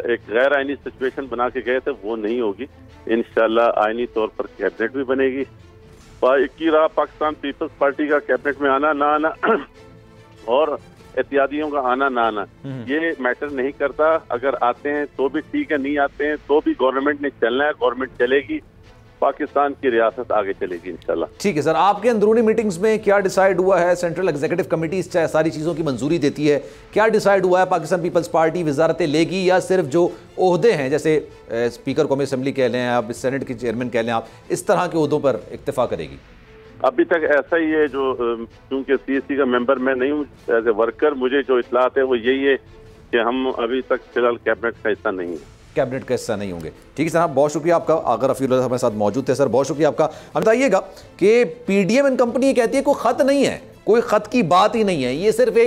एक गैर आइनी सिचुएशन बना के गए थे वो नहीं होगी। इंशाल्लाह आइनी तौर पर कैबिनेट भी बनेगी। की रहा पाकिस्तान पीपल्स पार्टी का कैबिनेट में आना ना आना और एहतियातियों का आना ना आना ये मैटर नहीं करता। अगर आते हैं तो भी ठीक है, नहीं आते हैं तो भी गवर्नमेंट ने चलना है, गवर्नमेंट चलेगी, पाकिस्तान की रियासत आगे चलेगी इंशाल्लाह। ठीक है सर, आपके अंदरूनी मीटिंग्स में क्या डिसाइड हुआ है? सेंट्रल एग्जीक्यूटिव कमेटी इस सारी चीज़ों की मंजूरी देती है, क्या डिसाइड हुआ है? पाकिस्तान पीपल्स पार्टी वजारतें लेगी या सिर्फ जो ओहदे हैं, जैसे स्पीकर कौमी असम्बली कह लें आप, सेनेट के चेयरमैन कह लें आप, इस तरह के ओहदों पर इक्तफा करेगी? अभी तक ऐसा ही है, जो क्योंकि CSC का मेंबर मैं नहीं हूँ, एज ए वर्कर मुझे जो इतलात है वो यही है कि हम अभी तक फिलहाल कैबिनेट का हिस्सा नहीं है, कैबिनेट का हिस्सा नहीं होंगे। ठीक है सर, बहुत शुक्रिया आपका। आगा रफीउल्लाह हमारे साथ मौजूद थे। सर बहुत शुक्रिया आपका। हम बताइएगा कि PDM एंड कंपनी कहती है कोई खत नहीं है, कोई खत की बात ही नहीं है, ये सिर्फ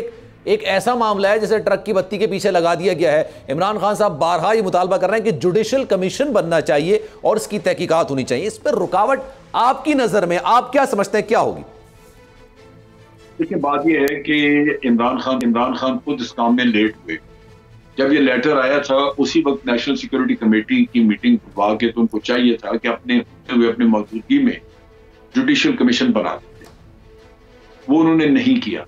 एक ऐसा मामला है जैसे ट्रक की बत्ती के पीछे लगा दिया गया है। इमरान खान साहब बारहा ये मुतालबा कर रहे हैं कि जुडिशल कमीशन बनना चाहिए और इसकी तहकीकात होनी चाहिए। इस पर रुकावट आपकी नजर में आप क्या समझते हैं, क्या होगी? देखिए, बात यह है कि इमरान खान खुद इस काम में लेट हुए। जब ये लेटर आया था उसी वक्त नेशनल सिक्योरिटी कमेटी की मीटिंग बुला के तो उनको चाहिए था कि अपने मौजूदगी में जुडिशियल कमीशन बना देते, वो उन्होंने नहीं किया।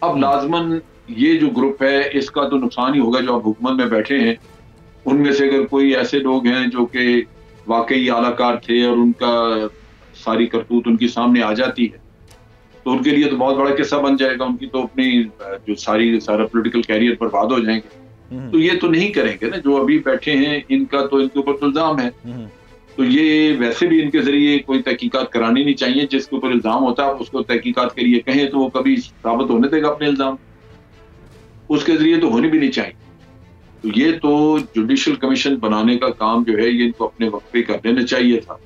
अब लाजमन ये जो ग्रुप है इसका तो नुकसान ही होगा। जो अब हुकूमत में बैठे हैं उनमें से अगर कोई ऐसे लोग हैं जो कि वाकई आलाकार थे और उनका सारी करतूत उनके सामने आ जाती है तो उनके लिए तो बहुत बड़ा किस्सा बन जाएगा, उनकी तो अपनी जो सारा पॉलिटिकल कैरियर बर्बाद हो जाएंगे। तो ये तो नहीं करेंगे ना, जो अभी बैठे हैं इनका तो इनके ऊपर तो इल्जाम है, तो ये वैसे भी इनके जरिए कोई तहकीकात करानी नहीं चाहिए। जिसके ऊपर इल्जाम होता है उसको तहकीकात के लिए कहें तो वो कभी साबित होने देगा अपने इल्जाम, उसके जरिए तो होनी भी नहीं चाहिए। तो ये तो जुडिशियल कमीशन बनाने का काम जो है ये इनको अपने वक्त पे कर देना चाहिए था,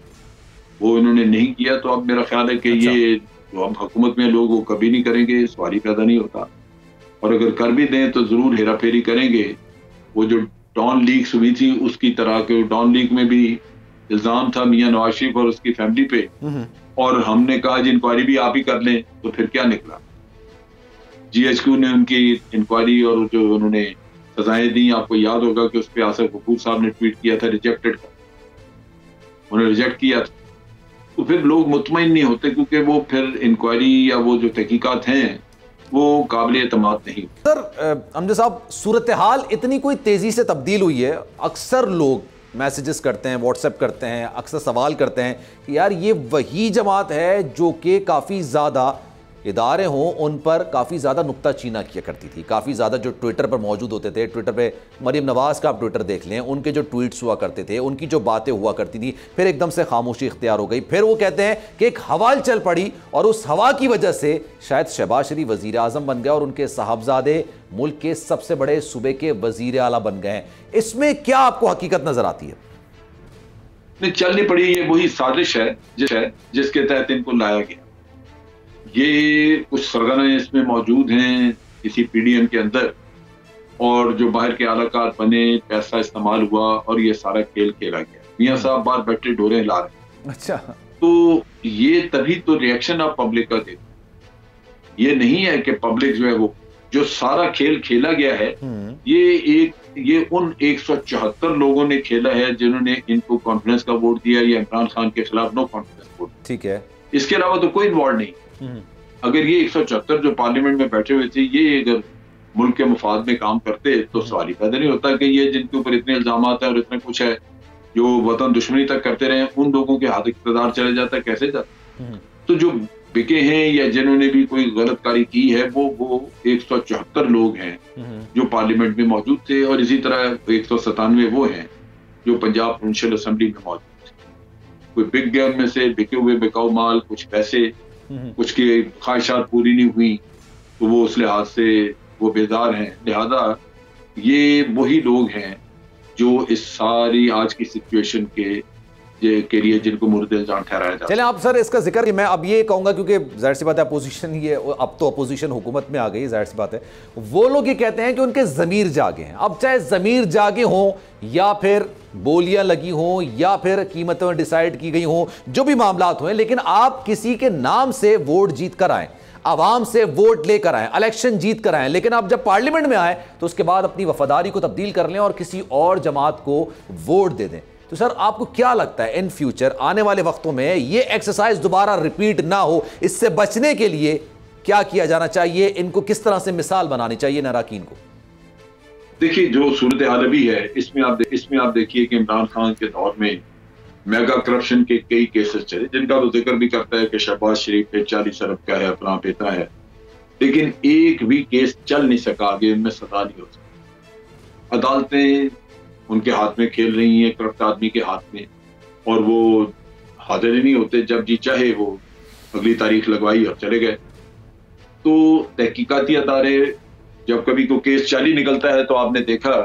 वो इन्होंने नहीं किया। तो अब मेरा ख्याल है कि ये जो हम हुकूमत में लोग वो कभी नहीं करेंगे, सवाल ही पैदा नहीं होता। और अगर कर भी दें तो जरूर हेरा फेरी करेंगे। वो जो डॉन लीक्स हुई थी उसकी तरह के डॉन लीक में भी इल्जाम था मियां नवाज शरीफ और उसकी फैमिली पे, और हमने कहा जी इंक्वायरी भी आप ही कर लें, तो फिर क्या निकला? GHQ ने उनकी इंक्वायरी और जो उन्होंने सजाएं दी, आपको याद होगा कि उस पर आसिफ गफूर साहब ने ट्वीट किया था रिजेक्टेड का, उन्होंने रिजेक्ट किया था। तो फिर लोग मुतमईन नहीं होते क्योंकि वो फिर इंक्वायरी या वो जो तहकीकात हैं वो काबिल एतमाद नहीं। सर अमजद साहब, सूरत हाल इतनी कोई तेजी से तब्दील हुई है, अक्सर लोग मैसेजेस करते हैं, व्हाट्सएप करते हैं, अक्सर सवाल करते हैं कि यार ये वही जमात है जो कि काफ़ी ज़्यादा इदारे हों उन पर काफ़ी ज़्यादा नुक्ताचीना किया करती थी। काफ़ी ज़्यादा जो ट्विटर पर मौजूद होते थे, ट्विटर पे मरीम नवाज़ का आप ट्विटर देख लें, उनके जो ट्वीट्स हुआ करते थे, उनकी जो बातें हुआ करती थी, फिर एकदम से खामोशी इख्तियार हो गई। फिर वो कहते हैं कि एक हवा चल पड़ी और उस हवा की वजह से शायद शहबाज शरीफ वज़ीर आज़म बन गए और उनके साहबजादे मुल्क के सबसे बड़े सूबे के वज़ीर आला बन गए। इसमें क्या आपको हकीकत नज़र आती है? नहीं, चलनी पड़ी, ये वही साजिश है जिसके तहत इनको लाया गया। ये कुछ सरगना इसमें मौजूद हैं किसी पीडीएम के अंदर, और जो बाहर के आलाकार बने, पैसा इस्तेमाल हुआ और ये सारा खेल खेला गया। मियां साहब बाहर बैठे डोरे ला रहे। अच्छा, तो ये तभी तो रिएक्शन आप पब्लिक का देते। ये नहीं है कि पब्लिक जो है वो जो सारा खेल खेला गया है, ये उन 174 लोगों ने खेला है जिन्होंने इनको कॉन्फिडेंस का वोट दिया या इमरान खान के खिलाफ नो कॉन्फिडेंस वोट। ठीक है, इसके अलावा तो कोई इन्वॉल्व नहीं। अगर ये 174 जो पार्लियामेंट में बैठे हुए थे, ये अगर मुल्क के मुफाद में काम करते तो सवाल ही पैदा नहीं होता कि ये जिनके ऊपर इतने इल्जाम है और इतना कुछ है, जो वतन दुश्मनी तक करते रहे, उन लोगों के हाथ इक़्तिदार चले जाता है, कैसे जाता। तो जो बिके हैं या जिन्होंने भी कोई गलतकारी की है, वो 174 लोग हैं जो पार्लियामेंट में मौजूद थे, और इसी तरह 197 वो हैं जो पंजाब प्रोविंशियल असेंबली में मौजूद थे। कोई बिक गया उनमें से, बिके हुए बिकाऊ माल, कुछ पैसे, कुछ की ख्वाहिशात पूरी नहीं हुई, तो वो उस लिहाज से वो बेजार हैं। लिहाजा ये वही लोग हैं जो इस सारी आज की सिचुएशन के लिए जिनको मुर्दे इल्जाम ठहराया जाता है। चलें आप सर इसका जिक्र कि मैं अब ये कहूँगा, क्योंकि जाहिर सी बात है अपोजिशन ही है, अब तो अपोजिशन हुकूमत में आ गई, जाहिर सी बात है। वो लोग ये कहते हैं कि उनके ज़मीर जागे हैं। अब चाहे ज़मीर जागे हों या फिर बोलियां लगी हों या फिर कीमतें डिसाइड की गई हों, जो भी मामलात हुए, लेकिन आप किसी के नाम से वोट जीत कर आएँ, आवाम से वोट लेकर आए, इलेक्शन जीत कर आए, लेकिन आप जब पार्लियामेंट में आए तो उसके बाद अपनी वफादारी को तब्दील कर लें और किसी और जमात को वोट दे दें। तो सर आपको क्या लगता है इन फ्यूचर आने वाले वक्तों में ये एक्सरसाइज दोबारा रिपीट ना हो, इससे बचने के लिए क्या किया जाना चाहिए? इनको किस तरह से मिसाल बनानी चाहिए नाराकीन को? देखिए, जो सूरत हाल भी है, इसमें आप देखिए कि इमरान खान के दौर में मेगा करप्शन के कई केसेस चले, जिनका तो जिक्र भी करता है कि शहबाज शरीफ पे 40 अरब का है, अपना पेता है, लेकिन एक भी केस चल नहीं सका आगे, उनमें सजा नहीं हो सकी। अदालतें उनके हाथ में खेल रही हैं, करप्ट आदमी के हाथ में, और वो हाजिर ही नहीं होते। जब जी चाहे वो अगली तारीख लगवाई और चले गए। तो तहकीकाती अदारे जब कभी कोई केस चाली निकलता है तो आपने देखा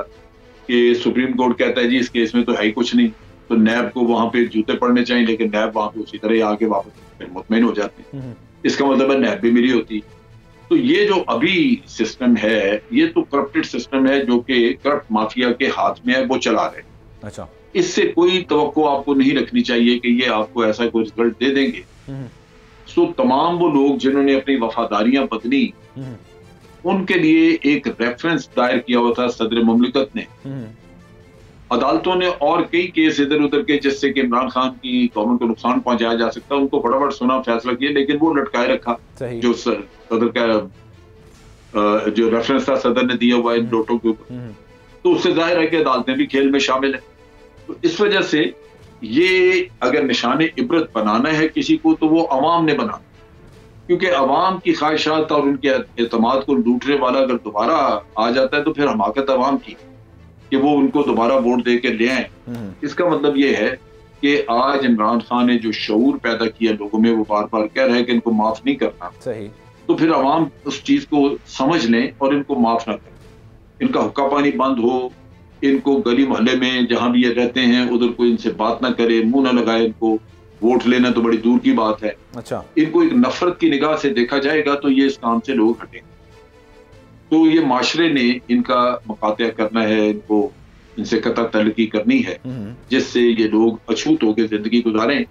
कि सुप्रीम कोर्ट कहता है जी इस केस में तो है ही कुछ नहीं, तो नैब को वहां पे जूते पड़ने चाहिए, लेकिन नैब वहां पे उसी तरह आके वापस मुतमईन हो जाते हैं। इसका मतलब है नैब भी मिली होती। तो ये जो अभी सिस्टम है, ये तो करप्टेड सिस्टम है जो कि करप्ट माफिया के हाथ में है, वो चला रहे। अच्छा, इससे कोई तवक्को आपको नहीं रखनी चाहिए कि ये आपको ऐसा कोई रिजल्ट दे देंगे। सो तमाम वो लोग जिन्होंने अपनी वफादारियां बदली, उनके लिए एक रेफरेंस दायर किया हुआ था सदर मुमलिकत ने। अदालतों ने और कई केस इधर उधर के जिससे कि इमरान खान की गवर्नमेंट को नुकसान पहुंचाया जा सकता है, उनको फटाफट सुना, फैसला किया, लेकिन वो लटकाए रखा। जो सदर का जो रेफरेंस था सदर ने दिया हुआ इन नोटों के ऊपर, तो उससे जाहिर है कि अदालतें भी खेल में शामिल है। तो इस वजह से ये अगर निशाने इबरत बनाना है किसी को, तो वो अवाम ने बनाना, क्योंकि अवाम की ख्वाहिशात और उनके एतमाद को लूटने वाला अगर दोबारा आ जाता है तो फिर हमाकत अवाम की कि वो उनको दोबारा वोट दे के ले आए। इसका मतलब ये है कि आज इमरान खान ने जो शऊर पैदा किया लोगों में, वो बार बार कह रहे हैं कि इनको माफ नहीं करना, सही, तो फिर अवाम उस चीज को समझ लें और इनको माफ ना करें। इनका हुक्का पानी बंद हो, इनको गली मोहल्ले में जहां भी ये रहते हैं उधर कोई इनसे बात ना करे, मुंह ना लगाए, इनको वोट लेना तो बड़ी दूर की बात है। अच्छा, इनको एक नफरत की निगाह से देखा जाएगा तो ये इस काम से लोग हटेंगे। तो ये माशरे ने इनका मुकातिया करना है, इनको इनसे कतई तल्लुकी करनी है, जिससे ये लोग अछूत होकर जिंदगी गुजारें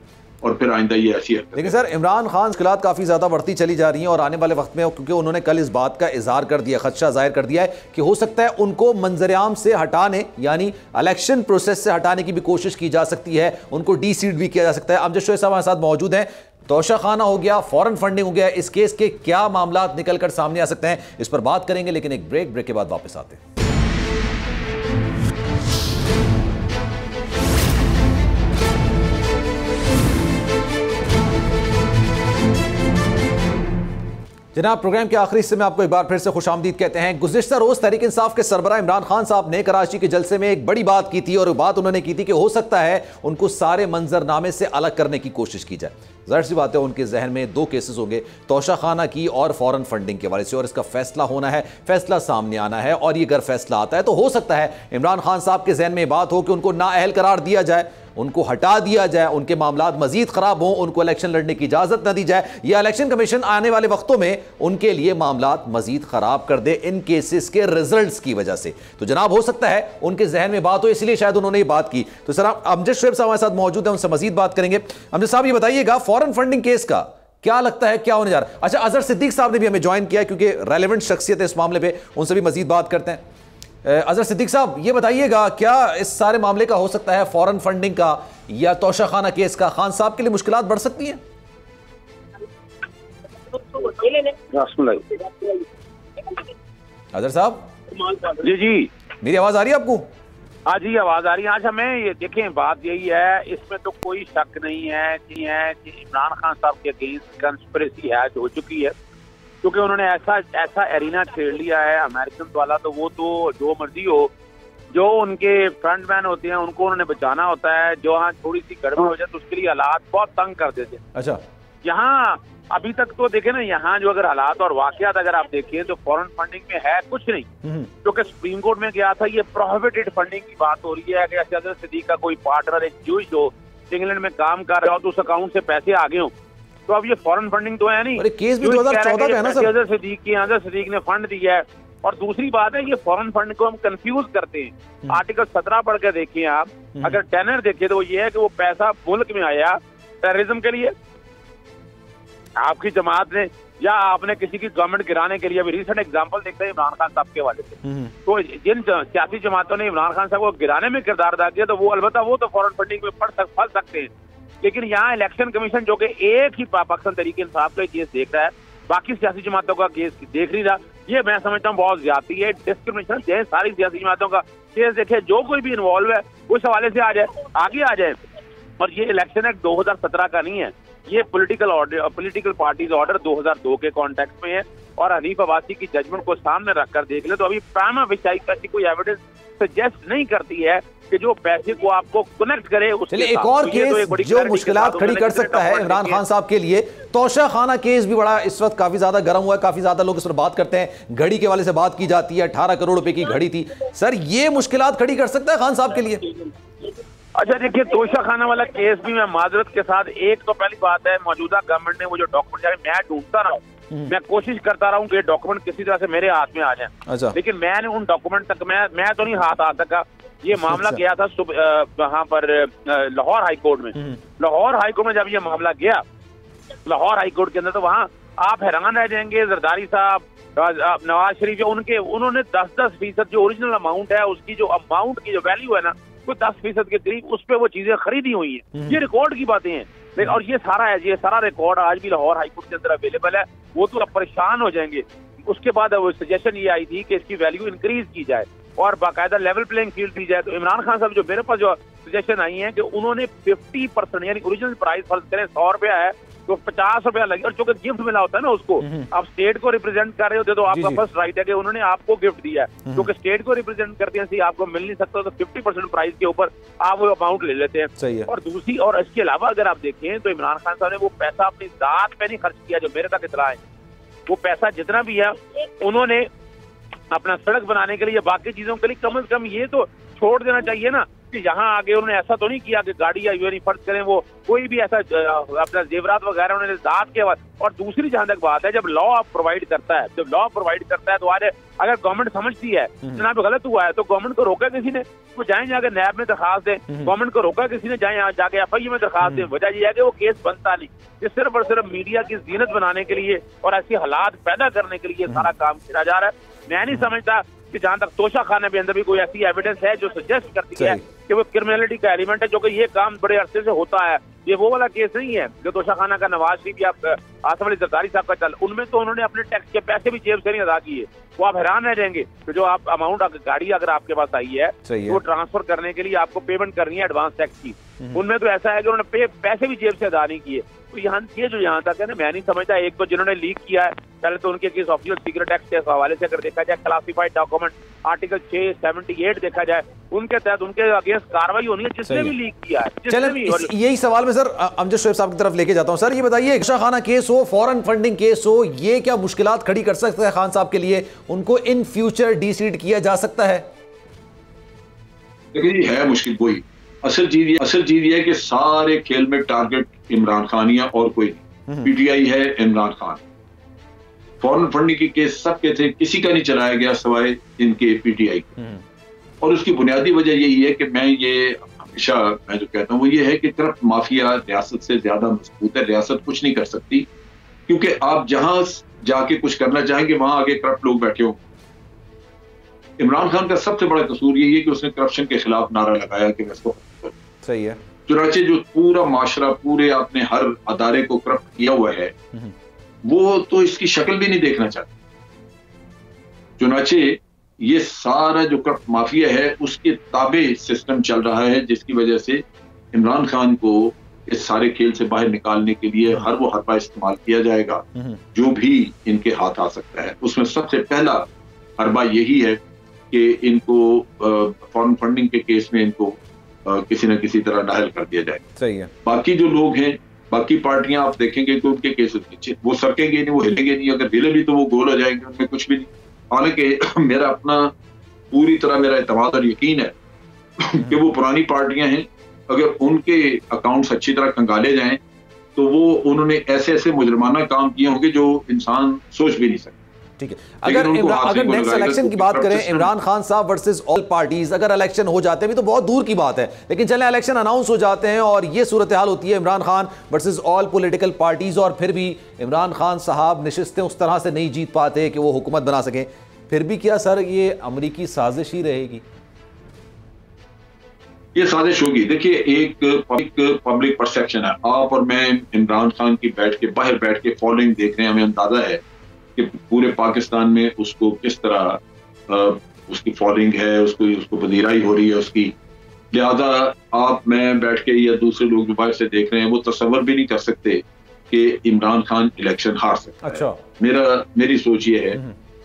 और फिर आइंदा ये ऐसी हरकत। लेकिन सर इमरान खान मुश्किलात काफ़ी ज़्यादा बढ़ती चली जा रही हैं और आने वाले वक्त में, क्योंकि उन्होंने कल इस बात का इजहार कर दिया, खदशा जाहिर कर दिया है कि हो सकता है उनको मंजर-ए-आम से हटाने, यानी इलेक्शन प्रोसेस से हटाने की भी कोशिश की जा सकती है, उनको डी सीट भी किया जा सकता है। अमजद शोएब साहब हमारे साथ मौजूद हैं। तोशा खाना हो गया, फॉरेन फंडिंग हो गया, इस केस के क्या मामला निकल कर सामने आ सकते हैं, इस पर बात करेंगे, लेकिन एक ब्रेक के बाद वापस आते हैं। जनाब, प्रोग्राम के आखिरी हिस्से में आपको एक बार फिर से खुशामदीद कहते हैं। गुज़िश्ता रोज तहरीक इंसाफ के सरबराह इमरान खान साहब ने कराची के जलसे में एक बड़ी बात की थी और बात उन्होंने की थी कि हो सकता है उनको सारे मंजरनामे से अलग करने की कोशिश की जाए। ज़ाहिर सी बात है उनके जहन में दो केसेस होंगे, तोशा खाना की और फॉरेन फंडिंग के वाले से, और इसका फैसला होना है, फैसला सामने आना है। और ये अगर फैसला आता है तो हो सकता है इमरान खान साहब के जहन में बात हो कि उनको नाअहल करार दिया जाए, उनको हटा दिया जाए, उनके मामलात मजीद खराब हों, उनको इलेक्शन लड़ने की इजाजत न दी जाए, या इलेक्शन कमीशन आने वाले वक्तों में उनके लिए मामलात मजीद खराब कर दे इन केसेस के रिजल्ट्स की वजह से। तो जनाब हो सकता है उनके जहन में बात हो, इसलिए शायद उन्होंने ये बात की। तो सर अमजद शुएब साहब हमारे साथ मौजूद है, उनसे मजीद बात करेंगे। अमजद साहब ये बताइएगा, फॉरेन फंडिंग केस का क्या लगता है क्या होने जा रहा है? अच्छा, अजहर सिद्दीक साहब ने भी हमें ज्वाइन किया क्योंकि रेलेवेंट शख्सियत है इस मामले पे, उनसे भी मजीद बात करते हैं। अजहर सिद्दीक साहब ये बताइएगा, क्या इस सारे मामले का हो सकता है फॉरेन फंडिंग का या तोशा खाना केस का खान साहब के लिए मुश्किलात बढ़ सकती हैं? अजहर साहब जी जी, मेरी आवाज आ रही है आपको? हाँ जी, आवाज आ रही है। आज हमें ये देखें, बात यही है, इसमें तो कोई शक नहीं है कि इमरान खान साहब के अगेंस्ट कंस्पिरेसी है जो हो चुकी है, क्योंकि उन्होंने ऐसा एरिना छेड़ लिया है अमेरिकन वाला। तो वो तो जो मर्जी हो, जो उनके फ्रंटमैन होते हैं उनको उन्होंने बचाना होता है। जो हाँ थोड़ी सी गड़बड़ हो जाए तो उसके लिए हालात बहुत तंग कर देते हैं। अच्छा, यहाँ अभी तक तो देखे ना, यहाँ जो अगर हालात और वाकयात अगर आप देखें तो फॉरेन फंडिंग में है कुछ नहीं, क्योंकि सुप्रीम कोर्ट में गया था, ये प्रोहिबिटेड फंडिंग की बात हो रही है कि अजहर सिद्दीक का कोई पार्टनर एक जूश हो, इंग्लैंड में काम कर रहा हो तो उस अकाउंट से पैसे आगे हो, तो अब ये फॉरेन फंडिंग तो है नहीं। अरे केस भी 2014 का है ना सर। अजहर सिद्दीक ने फंड दिया है। और दूसरी बात है, ये फॉरेन फंड को हम कंफ्यूज करते हैं। आर्टिकल 17 पढ़ के देखिए आप, अगर टेनर देखिए तो वो ये है कि वो पैसा मुल्क में आया टेररिज्म के लिए, आपकी जमात ने या आपने किसी की गवर्नमेंट गिराने के लिए। अभी रिसेंट एग्जांपल देखते हैं इमरान खान साहब के वाले से, तो जिन सियासी जमातों ने इमरान खान साहब को गिराने में किरदार अदा किया तो वो अलबत्ता वो तो फॉरेन फंडिंग में फंस सकते हैं। लेकिन यहाँ इलेक्शन कमीशन जो कि एक ही पाकिस्तान तरीके इंसाफ का केस देख रहा है, बाकी सियासी जमातों का केस देख नहीं रहा, ये मैं समझता हूँ बहुत ज्यादती है, डिस्क्रिमिनेशन है। सारी सियासी जमातों का केस देखे, जो कोई भी इन्वॉल्व है उस हवाले से आगे आ जाए। और ये इलेक्शन एक्ट 2017 का नहीं है, ये पॉलिटिकल पार्टीज ऑर्डर 2002 के कॉन्टेक्स्ट में है। और हनीफ अब्बासी की जजमेंट को सामने रखकर देख ले तो अभी प्राइमा फेसी ऐसी कोई एविडेंस सजेस्ट नहीं करती है कि जो पैसे को आपको कनेक्ट करे उसके साथ। एक और केस जो मुश्किलात खड़ी कर सकता है इमरान खान साहब के लिए, तोशा खाना केस भी बड़ा इस वक्त काफी ज्यादा गर्म हुआ है, काफी ज्यादा लोग इस पर बात करते हैं। घड़ी के वाले से बात की जाती है, 18 करोड़ रुपए की घड़ी थी। सर ये मुश्किलात खड़ी कर सकता है खान साहब के लिए? अच्छा देखिए, तोशा खाना वाला केस भी मैं माजरत के साथ, एक तो पहली बात है मौजूदा गवर्नमेंट ने वो जो डॉक्यूमेंट मैं ढूंढता रहा हूँ, मैं कोशिश करता रहा हूँ कि डॉक्यूमेंट किसी तरह से मेरे हाथ में आ जाए। अच्छा। लेकिन मैंने उन डॉक्यूमेंट तक मैं तो नहीं हाथ आ सका। ये मामला गया था वहाँ पर लाहौर हाई कोर्ट में। लाहौर हाई कोर्ट में जब ये मामला गया लाहौर हाई कोर्ट के अंदर, तो वहाँ आप हैरान रह जाएंगे, जरदारी साहब, नवाज शरीफ, उन्होंने 10% जो ओरिजिनल अमाउंट है उसकी जो अमाउंट की जो वैल्यू है ना, वो 10% के करीब उस पर वो चीजें खरीदी हुई हैं। ये रिकॉर्ड की बातें हैं, और ये सारा रिकॉर्ड आज भी लाहौर हाई कोर्ट के अंदर अवेलेबल है। वो तो परेशान हो जाएंगे। उसके बाद वो सजेशन ये आई थी कि इसकी वैल्यू इंक्रीज की जाए और बाकायदा लेवल प्लेइंग फील्ड दी जाए। तो इमरान खान साहब जो मेरे पास जो सजेशन आई है कि उन्होंने 50% यानी ओरिजिनल प्राइस फर्ज करें 100 रुपया है तो 50 रुपया लगे, और जो कि गिफ्ट मिला होता है ना उसको, आप स्टेट को रिप्रेजेंट कर रहे होते तो आपका फर्स्ट राइट है कि उन्होंने आपको गिफ्ट दिया है, क्योंकि स्टेट को रिप्रेजेंट करते हैं आपको मिल नहीं सकता, तो 50% प्राइस के ऊपर आप वो अमाउंट ले लेते हैं। और दूसरी और इसके अलावा अगर आप देखें तो इमरान खान साहब ने वो पैसा अपनी जात पे नहीं खर्च किया, जो मेरे तक इतना है। वो पैसा जितना भी है उन्होंने अपना सड़क बनाने के लिए, बाकी चीजों के लिए, कम से कम ये तो छोड़ देना चाहिए ना कि यहाँ आगे उन्होंने ऐसा तो नहीं किया कि गाड़ी या यूएनी फर्ज करें, वो कोई भी ऐसा अपना जेवरात वगैरह उन्होंने दाद के बाद। और दूसरी जहां तक बात है, जब लॉ प्रोवाइड करता है तो आज अगर गवर्नमेंट समझती है जनाब गलत हुआ है तो गवर्नमेंट को रोका किसी ने? वो जाए जाके नैब में दरखास्त दें, गवर्नमेंट को रोका किसी ने? जाए जाके FIU में दरखास्त दें। वजह यह है कि वो केस बनता नहीं, ये सिर्फ और सिर्फ मीडिया की जीनत बनाने के लिए और ऐसी हालात पैदा करने के लिए सारा काम किया जा रहा है। मैं नहीं समझता कि जहां तक तोशा खाने के अंदर भी कोई ऐसी एविडेंस है जो सजेस्ट करती है कि वो क्रिमिनलिटी का एलिमेंट है, जो कि ये काम बड़े अरसे से होता है। ये वो वाला केस नहीं है जो तोशा खाना का नवाज शरीफ या आसम अली जरदारी साहब का चल, उनमें तो उन्होंने अपने टैक्स के पैसे भी जेब से नहीं अदा किए। वो आप हैरान रह जाएंगे कि जो आप अमाउंट गाड़ी अगर आपके पास आई है वो ट्रांसफर करने के लिए आपको पेमेंट करनी है एडवांस टैक्स की, उनमें तो ऐसा है कि उन्होंने पैसे भी जेब से अदा नहीं किए। तो यहाँ ये जो यहाँ तक है ना, मैं नहीं समझता। एक तो जिन्होंने लीक किया है पहले तो उनके केस ऑफिशियल सीक्रेट एक्ट के हवाले से अगर देखा जाए, क्लासिफाइड डॉक्यूमेंट आर्टिकल 678 देखा जाए, उनके तहत उनके अगेंस्ट कार्रवाई होनी है जिसने भी लीक किया है। चलें, यही सवाल में सर अमजद शोएब साहब की तरफ लेके जाता हूं। सर ये बताइए, इशा खाना केस हो, फॉरेन फंडिंग केस हो, ये क्या मुश्किलात खड़ी कर सकता है खान साहब के लिए? उनको इन फ्यूचर डीसीड किया जा सकता है? देखिए है मुश्किल कोई, असल चीज ये है कि सारे खेल में टारगेट इमरान खान ही है और कोई नहीं। पीटीआई है, इमरान खान। फॉरेन फंडिंग के केस सबके थे, किसी का नहीं चलाया गया सिवाय इनके पीटीआई। और उसकी बुनियादी वजह यही है कि मैं जो कहता हूँ वो ये है कि करप्ट माफिया रियासत से ज्यादा मजबूत है। रियासत कुछ नहीं कर सकती क्योंकि आप जहां जाके कुछ करना चाहेंगे वहां आगे करप्ट लोग बैठे हो। इमरान खान का सबसे बड़ा कसूर यही है कि उसने करप्शन के खिलाफ नारा लगाया कि मैं इसको सही है। चुनाचे जो पूरा माशरा, पूरे आपने हर अदारे को करप्ट किया हुआ है, वो तो इसकी शक्ल भी नहीं देखना चाहते। चुनाचे ये सारा जो करप्ट माफिया है उसके ताबे सिस्टम चल रहा है, जिसकी वजह से इमरान खान को इस सारे खेल से बाहर निकालने के लिए हर वो हरबा इस्तेमाल किया जाएगा जो भी इनके हाथ आ सकता है। उसमें सबसे पहला हरबा यही है कि इनको फॉरेन फंडिंग के केस में इनको किसी न किसी तरह डायल कर दिया जाए। सही है। बाकी जो लोग हैं, बाकी पार्टियां आप देखेंगे कि उनके केसेस वो सरकेंगे नहीं, वो हिलेंगे नहीं। अगर हिले भी तो वो गोल हो जाएंगे, उनमें कुछ भी नहीं। हालांकि मेरा अपना पूरी तरह मेरा एतमाद और यकीन है कि वो पुरानी पार्टियां हैं, अगर उनके अकाउंट्स अच्छी तरह खंगाले जाएं तो वो उन्होंने ऐसे ऐसे मुजरमाना काम किए होंगे जो इंसान सोच भी नहीं सकता। ठीक है। अगर नेक्स्ट इलेक्शन की बात करें, इमरान खान साहब वर्सेस ऑल पार्टीज, अगर इलेक्शन हो जाते हैं भी तो बहुत दूर की बात है, लेकिन चले इलेक्शन अनाउंस हो जाते हैं और ये सूरत हाल होती है Imran Khan versus all political parties, और फिर भी इमरान खान साहब निशिस्तें उस तरह से नहीं जीत पाते कि वो हुकूमत बना सकें, फिर भी क्या सर ये अमरीकी साजिश ही रहेगी? ये साजिश होगी। देखिए, एक पब्लिक परसेप्शन है। आप और मैं इमरान खान की बाहर बैठ के फॉलोइंग देख रहे हैं, हमें अंदाजा है कि पूरे पाकिस्तान में उसको किस तरह उसकी फॉलोइंग है, उसको पजीराई हो रही है उसकी। लिहाजा आप मैं बैठ के या दूसरे लोग जो बाहर से देख रहे हैं वो तस्वर भी नहीं कर सकते कि इमरान खान इलेक्शन हार सकता है। अच्छा। मेरी सोच ये है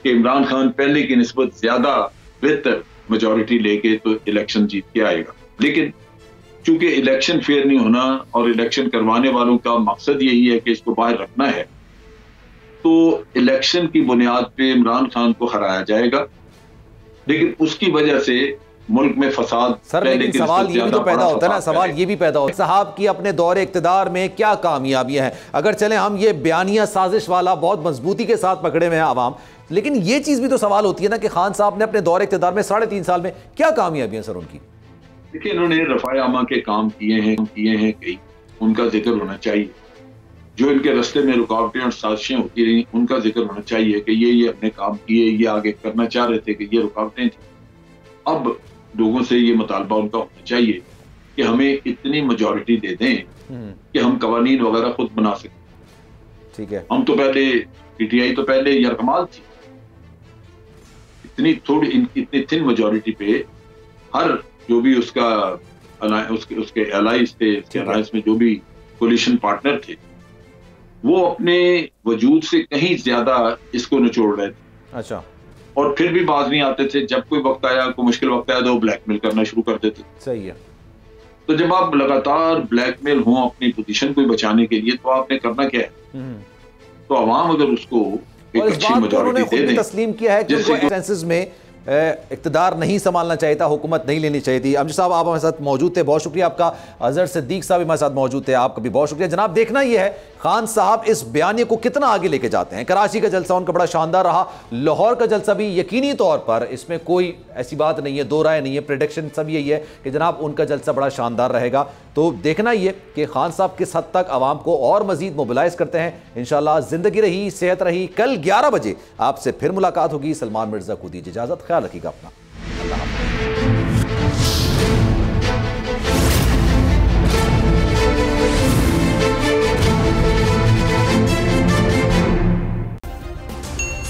कि इमरान खान पहले की निस्बत ज्यादा बेहतर मेजॉरिटी लेके तो इलेक्शन जीत के आएगा, लेकिन चूंकि इलेक्शन फेयर नहीं होना और इलेक्शन करवाने वालों का मकसद यही है कि इसको बाहर रखना है, तो इलेक्शन की बुनियाद पे इमरान खान को हराया जाएगा, लेकिन उसकी वजह से मुल्क में फसाद। सर लेकिन सवाल ये भी तो पैदा होता है ना, सवाल ये भी पैदा होता है साहब की अपने दौरे इक्तदार में क्या कामयाबियां हैं। अगर चले हम ये बयानिया साजिश वाला बहुत मजबूती के साथ पकड़े में है आवाम, लेकिन ये चीज भी तो सवाल होती है ना कि खान साहब ने अपने दौरे इक्तदार में 3.5 साल में क्या कामयाबियां सर उनकी? देखिए, इन्होंने रफ़ाए आमा के काम किए हैं कई, उनका जिक्र होना चाहिए। जो इनके रास्ते में रुकावटें और साजिशें होती रही उनका जिक्र होना चाहिए कि ये हमने काम किए, ये आगे करना चाह रहे थे कि ये रुकावटें थी। अब लोगों से ये मुतालबा उनका होना चाहिए कि हमें इतनी मेजॉरिटी दे दें कि हम कवानीन वगैरह खुद बना सकें। ठीक है। हम तो पहले पीटीआई तो पहले यरकमाल थी, इतनी थिन मेजॉरिटी पे हर जो भी उसका उसके अलाइंस थे, अलाइंस में जो भी कोलिशन पार्टनर थे वो अपने वजूद से कहीं ज्यादा इसको निचोड़ रहे थे। अच्छा। और फिर भी बाज नहीं आते थे। जब कोई वक्त आया, कोई मुश्किल वक्त आया तो वो ब्लैकमेल करना शुरू कर देते। सही है। तो जब आप लगातार ब्लैकमेल हो अपनी पोजीशन को बचाने के लिए, तो आपने करना क्या है? तो अवाम अगर उसको एक अच्छी मेजॉरिटी दे दें, तस्लीम किया है कि उनको सेंसस में इक़्तिदार नहीं संभालना चाहिए था, हुकूमत नहीं लेनी चाहिए थी। अमजद साहब आप हमारे साथ मौजूद थे, बहुत शुक्रिया आपका। अजहर सिद्दीक साहब हमारे साथ मौजूद थे, आपका भी बहुत शुक्रिया। जनाब, देखना यह है खान साहब इस बयानिए को कितना आगे लेके जाते हैं। कराची का जलसा उनका बड़ा शानदार रहा, लाहौर का जलसा भी यकीनी तौर पर, इसमें कोई ऐसी बात नहीं है, दो राय नहीं है, प्रेडिक्शन सब यही है कि जनाब उनका जलसा बड़ा शानदार रहेगा। तो देखना ये कि खान साहब किस हद तक आवाम को और मजीद मोबिलाइज करते हैं। इंशाल्लाह जिंदगी रही, सेहत रही, कल 11 बजे आपसे फिर मुलाकात होगी। सलमान मिर्जा को दीजिए इजाजत, ख्याल रखिएगा अपना।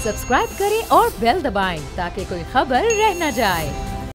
सब्सक्राइब करें और बेल दबाएं ताकि कोई खबर रह न जाए।